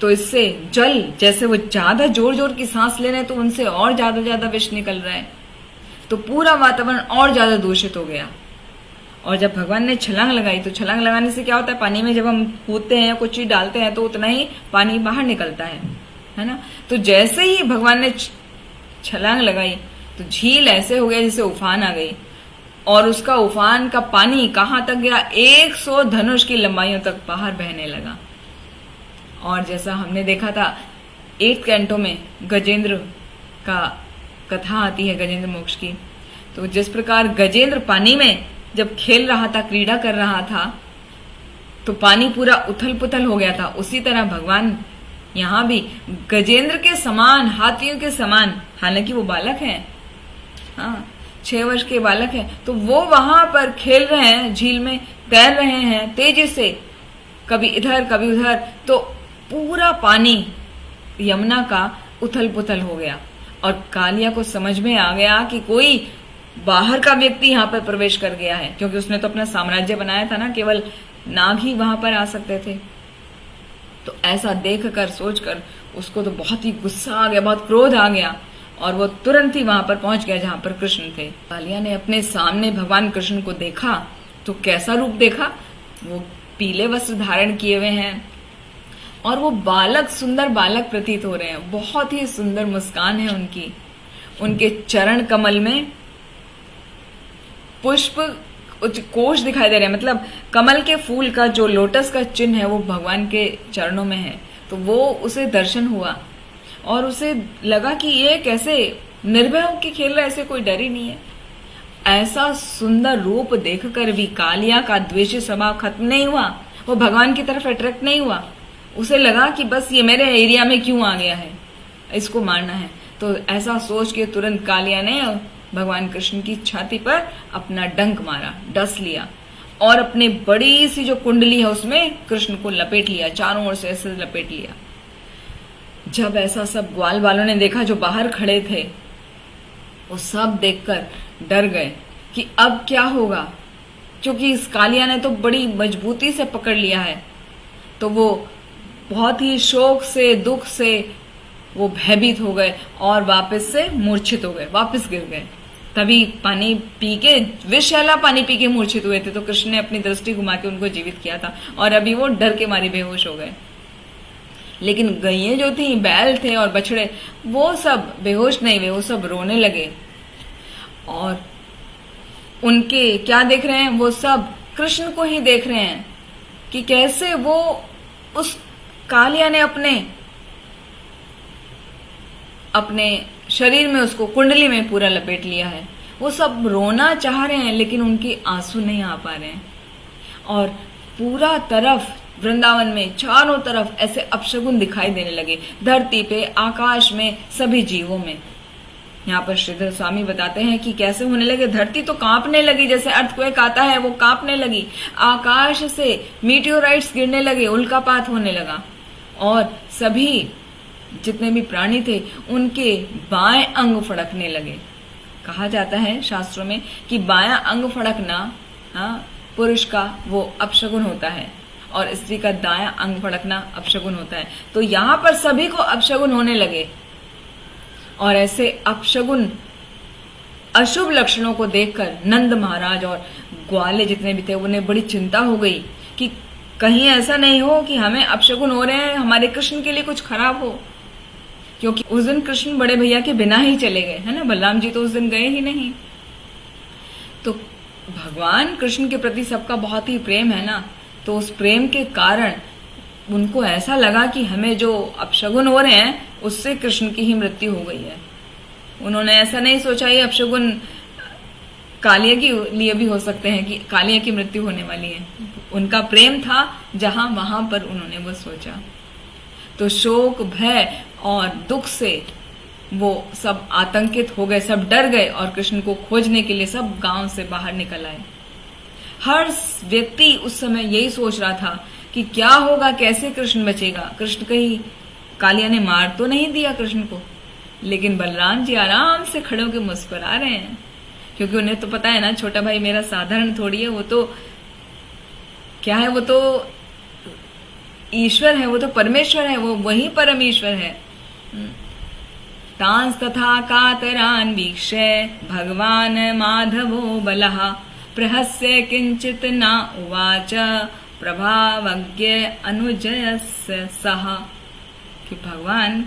तो इससे जल, जैसे वो ज्यादा जोर जोर की सांस ले रहे हैं तो उनसे और ज्यादा विष निकल रहा है, तो पूरा वातावरण और ज्यादा दूषित हो गया। और जब भगवान ने छलांग लगाई, तो छलांग लगाने से क्या होता है, पानी में जब हम कूदते हैं, कुछ चीज डालते हैं, तो उतना ही पानी बाहर निकलता है ना। तो जैसे ही भगवान ने छलांग लगाई तो झील ऐसे हो गया जैसे उफान आ गई, और उसका उफान का पानी कहां तक गया, 100 धनुष की लंबाइयों तक बाहर बहने लगा। और जैसा हमने देखा था 8 कैंटो में गजेंद्र का कथा आती है, गजेंद्र मोक्ष की, तो जिस प्रकार गजेंद्र पानी में जब खेल रहा था, क्रीड़ा कर रहा था, तो पानी पूरा उथल पुथल हो गया था, उसी तरह भगवान यहां भी गजेंद्र के समान, हाथियों के समान, हालांकि वो बालक हैं, हाँ, 6 वर्ष के बालक हैं, तो वो वहां पर खेल रहे हैं, झील में तैर रहे हैं तेजी से, कभी इधर कभी उधर, तो पूरा पानी यमुना का उथल पुथल हो गया। और कालिया को समझ में आ गया कि कोई बाहर का व्यक्ति यहाँ पर प्रवेश कर गया है, क्योंकि उसने तो अपना साम्राज्य बनाया था ना, केवल नाग ही वहां पर आ सकते थे। तो ऐसा देखकर, सोचकर उसको तो बहुत ही गुस्सा आ गया, बहुत क्रोध आ गया, और वो तुरंत ही वहां पर पहुंच गया जहां पर कृष्ण थे। कालिया ने अपने सामने भगवान कृष्ण को देखा तो कैसा रूप देखा, वो पीले वस्त्र धारण किए हुए हैं और वो बालक, सुंदर बालक प्रतीत हो रहे हैं, बहुत ही सुंदर मुस्कान है उनकी, उनके चरण कमल में पुष्प कोश दिखाई दे रहे हैं, मतलब कमल के फूल का जो लोटस का चिन्ह है वो भगवान के चरणों में है। तो वो उसे दर्शन हुआ और उसे लगा कि ये कैसे निर्भय होकर खेल रहा है, ऐसे कोई डर ही नहीं है। ऐसा सुंदर रूप देखकर भी कालिया का द्वेषी स्वभाव खत्म नहीं हुआ, वो भगवान की तरफ अट्रैक्ट नहीं हुआ। उसे लगा कि बस ये मेरे एरिया में क्यों आ गया है, इसको मारना है। तो ऐसा सोच के तुरंत कालिया ने भगवान कृष्ण की छाती पर अपना डंक मारा, डस लिया और अपनी बड़ी सी जो कुंडली है उसमें कृष्ण को लपेट लिया, चारों ओर से ऐसे लपेट लिया। जब ऐसा सब ग्वाल वालों ने देखा जो बाहर खड़े थे, वो सब देखकर डर गए कि अब क्या होगा, क्योंकि इस कालिया ने तो बड़ी मजबूती से पकड़ लिया है। तो वो बहुत ही शोक से, दुख से वो भयभीत हो गए और वापस से मूर्छित हो गए, वापस गिर गए। तभी पानी पी के, विषैला पानी पी के मूर्छित हुए थे, तो कृष्ण ने अपनी दृष्टि घुमा के उनको जीवित किया था और अभी वो डर के मारे बेहोश हो गए। लेकिन गैये जो थी, बैल थे और बछड़े, वो सब बेहोश नहीं हुए, वो सब रोने लगे। और उनके क्या देख रहे हैं, वो सब कृष्ण को ही देख रहे हैं कि कैसे वो उस कालिया ने अपने शरीर में, उसको कुंडली में पूरा लपेट लिया है वो सब रोना चाह रहे हैं लेकिन उनके आंसू नहीं आ पा रहे हैं। और पूरा तरफ वृंदावन में चारों तरफ ऐसे अपशगुन दिखाई देने लगे, धरती पे, आकाश में, सभी जीवों में। यहाँ पर श्रीधर स्वामी बताते हैं कि कैसे होने लगे, धरती तो कांपने लगी, जैसे अर्थक्वेक आता है वो कांपने लगी, आकाश से मीटियोराइट्स गिरने लगे, उल्कापात होने लगा, और सभी जितने भी प्राणी थे उनके बाएं अंग फड़कने लगे। कहा जाता है शास्त्रों में कि बायां अंग फड़कना पुरुष का वो अपशगुन होता है और स्त्री का दायां अंग फड़कना अपशगुन होता है। तो यहाँ पर सभी को अपशगुन होने लगे और ऐसे अपशगुन अशुभ लक्षणों को देखकर नंद महाराज और ग्वाले जितने भी थे उन्हें बड़ी चिंता हो गई कि कहीं ऐसा नहीं हो कि हमें अपशगुन हो रहे हैं, हमारे कृष्ण के लिए कुछ खराब हो। क्योंकि उस दिन कृष्ण बड़े भैया के बिना ही चले गए, है ना, बलराम जी तो उस दिन गए ही नहीं। तो भगवान कृष्ण के प्रति सबका बहुत ही प्रेम है ना, तो उस प्रेम के कारण उनको ऐसा लगा कि हमें जो अपशगुन हो रहे हैं उससे कृष्ण की ही मृत्यु हो गई है। उन्होंने ऐसा नहीं सोचा ये अपशगुन कालिया के लिए भी हो सकते हैं कि कालिया की मृत्यु होने वाली है। उनका प्रेम था जहां वहां पर उन्होंने वो सोचा। तो शोक, भय और दुख से वो सब आतंकित हो गए, सब डर गए और कृष्ण को खोजने के लिए सब गांव से बाहर निकल आए। हर व्यक्ति उस समय यही सोच रहा था कि क्या होगा, कैसे कृष्ण बचेगा, कृष्ण कहीं कालिया ने मार तो नहीं दिया कृष्ण को। लेकिन बलराम जी आराम से खड़े होकर मुस्कुरा रहे हैं, क्योंकि उन्हें तो पता है ना, छोटा भाई मेरा साधारण थोड़ी है, वो तो क्या है, वो तो ईश्वर है, वो तो परमेश्वर है, वो वही परमेश्वर है। तांस तथा कातरान वीक्षे भगवान माधवो बलः प्रहस्य किंचित न उवाच प्रभावज्ञ अनुजयस्य सह। कि भगवान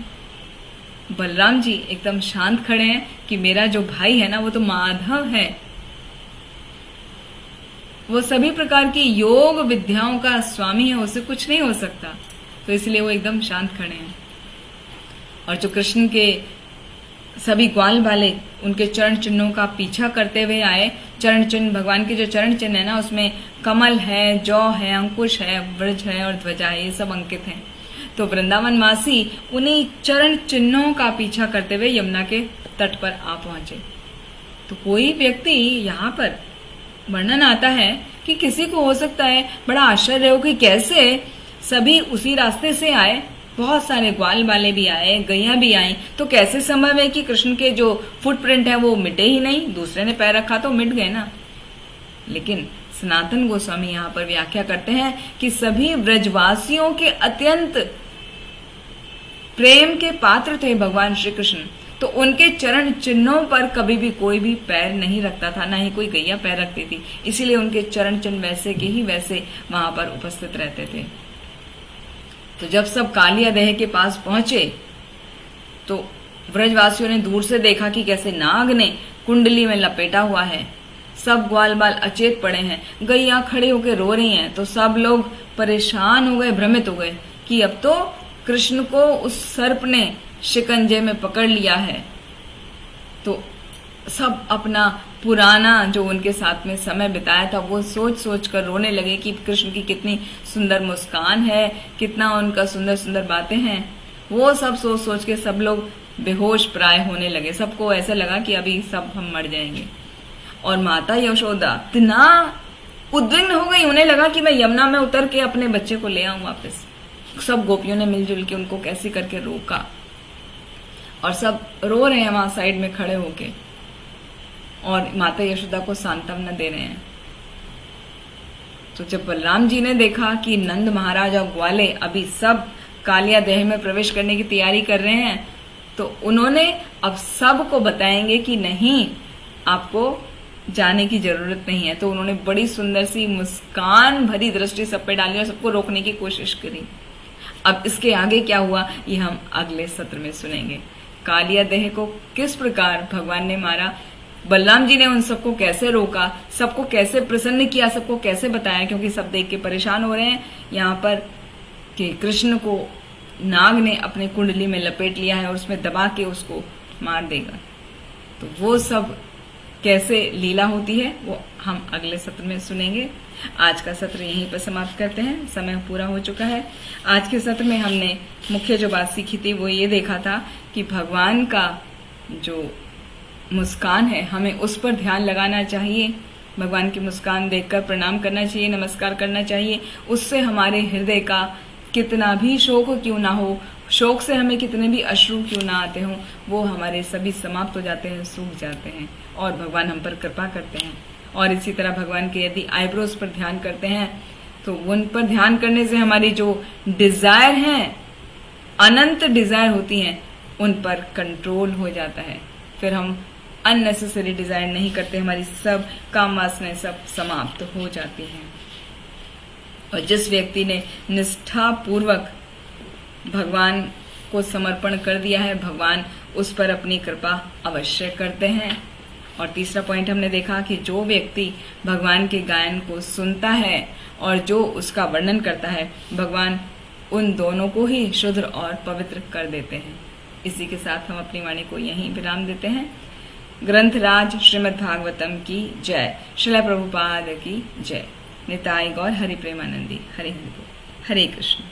बलराम जी एकदम शांत खड़े हैं कि मेरा जो भाई है ना वो तो माधव है, वो सभी प्रकार की योग विद्याओं का स्वामी है, उससे कुछ नहीं हो सकता। तो इसलिए वो एकदम शांत खड़े हैं। और जो कृष्ण के सभी ग्वाल वाले उनके चरण चिन्हों का पीछा करते हुए आए, चरण चिन्ह, भगवान के जो चरण चिन्ह है ना उसमें कमल है, जौ है, अंकुश है, वृज है और ध्वजा है, ये सब अंकित हैं। तो वृंदावन वासी उन्हीं चरण चिन्हों का पीछा करते हुए यमुना के तट पर आ पहुंचे। तो कोई व्यक्ति यहाँ पर वर्णन आता है कि किसी को हो सकता है बड़ा आश्चर्य हो कि कैसे सभी उसी रास्ते से आए, बहुत सारे ग्वाल वाले भी आए, गैया भी आई, तो कैसे संभव है कि कृष्ण के जो फुटप्रिंट है वो मिटे ही नहीं, दूसरे ने पैर रखा तो मिट गए ना। लेकिन सनातन गोस्वामी यहाँ पर व्याख्या करते हैं कि सभी ब्रजवासियों के अत्यंत प्रेम के पात्र थे भगवान श्री कृष्ण, तो उनके चरण चिन्हों पर कभी भी कोई भी पैर नहीं रखता था, ना ही कोई गैया पैर रखती थी। इसीलिए उनके चरण चिन्ह वैसे के ही वैसे वहां पर उपस्थित रहते थे। तो जब सब कालिया देह के पास पहुंचे तो व्रजवासियों ने दूर से देखा कि कैसे नाग ने कुंडली में लपेटा हुआ है, सब ग्वाल बाल अचेत पड़े हैं, गैया खड़े होकर रो रही हैं। तो सब लोग परेशान हो गए, भ्रमित हो गए कि अब तो कृष्ण को उस सर्प ने शिकंजे में पकड़ लिया है। तो सब अपना पुराना जो उनके साथ में समय बिताया था वो सोच सोच कर रोने लगे कि कृष्ण की कितनी सुंदर मुस्कान है, कितना उनका सुंदर सुंदर बातें हैं। वो सब सोच सोच के सब लोग बेहोश प्राय होने लगे। सबको ऐसा लगा कि अभी सब हम मर जाएंगे। और माता यशोदा इतना उद्विग्न हो गई, उन्हें लगा कि मैं यमुना में उतर के अपने बच्चे को ले आऊं वापस। सब गोपियों ने मिलजुल के उनको कैसे करके रोका और सब रो रहे हैं वहां साइड में खड़े होके और माता यशोदा को सांत्वना दे रहे हैं। तो जब बलराम जी ने देखा कि नंद महाराज और ग्वाले अभी सब कालिया देह में प्रवेश करने की तैयारी कर रहे हैं, तो उन्होंने अब सबको बताएंगे कि नहीं, आपको जाने की जरूरत नहीं है। तो उन्होंने बड़ी सुंदर सी मुस्कान भरी दृष्टि सब पे डाली और सबको रोकने की कोशिश करी। अब इसके आगे क्या हुआ ये हम अगले सत्र में सुनेंगे। कालिया देह को किस प्रकार भगवान ने मारा, बलराम जी ने उन सबको कैसे रोका, सबको कैसे प्रसन्न किया, सबको कैसे बताया, क्योंकि सब देख के परेशान हो रहे हैं यहाँ पर कि कृष्ण को नाग ने अपने कुंडली में लपेट लिया है और उसमें दबा के उसको मार देगा। तो वो सब कैसे लीला होती है वो हम अगले सत्र में सुनेंगे। आज का सत्र यहीं पर समाप्त करते हैं, समय पूरा हो चुका है। आज के सत्र में हमने मुख्य जो बात सीखी थी वो ये देखा था कि भगवान का जो मुस्कान है हमें उस पर ध्यान लगाना चाहिए। भगवान की मुस्कान देखकर प्रणाम करना चाहिए, नमस्कार करना चाहिए। उससे हमारे हृदय का कितना भी शोक क्यों ना हो, शोक से हमें कितने भी अश्रु क्यों ना आते हों, वो हमारे सभी समाप्त हो जाते हैं, सूख जाते हैं और भगवान हम पर कृपा करते हैं। और इसी तरह भगवान के यदि आईब्रोज पर ध्यान करते हैं तो उन पर ध्यान करने से हमारी जो डिजायर हैं, अनंत डिजायर होती हैं, उन पर कंट्रोल हो जाता है। फिर हम अननेसेसरी डिजायर नहीं करते, हमारी सब काम वासनाएं सब समाप्त हो जाती हैं। और जिस व्यक्ति ने निष्ठा पूर्वक भगवान को समर्पण कर दिया है, भगवान उस पर अपनी कृपा अवश्य करते हैं। और तीसरा पॉइंट हमने देखा कि जो व्यक्ति भगवान के गायन को सुनता है और जो उसका वर्णन करता है, भगवान उन दोनों को ही शुद्ध और पवित्र कर देते हैं। इसी के साथ हम अपनी वाणी को यहीं विराम देते हैं। ग्रंथराज श्रीमद् भागवतम की जय, श्रील प्रभुपाद की जय। निताई गौर हरि प्रेमानंदी। हरे हरे कृष्ण।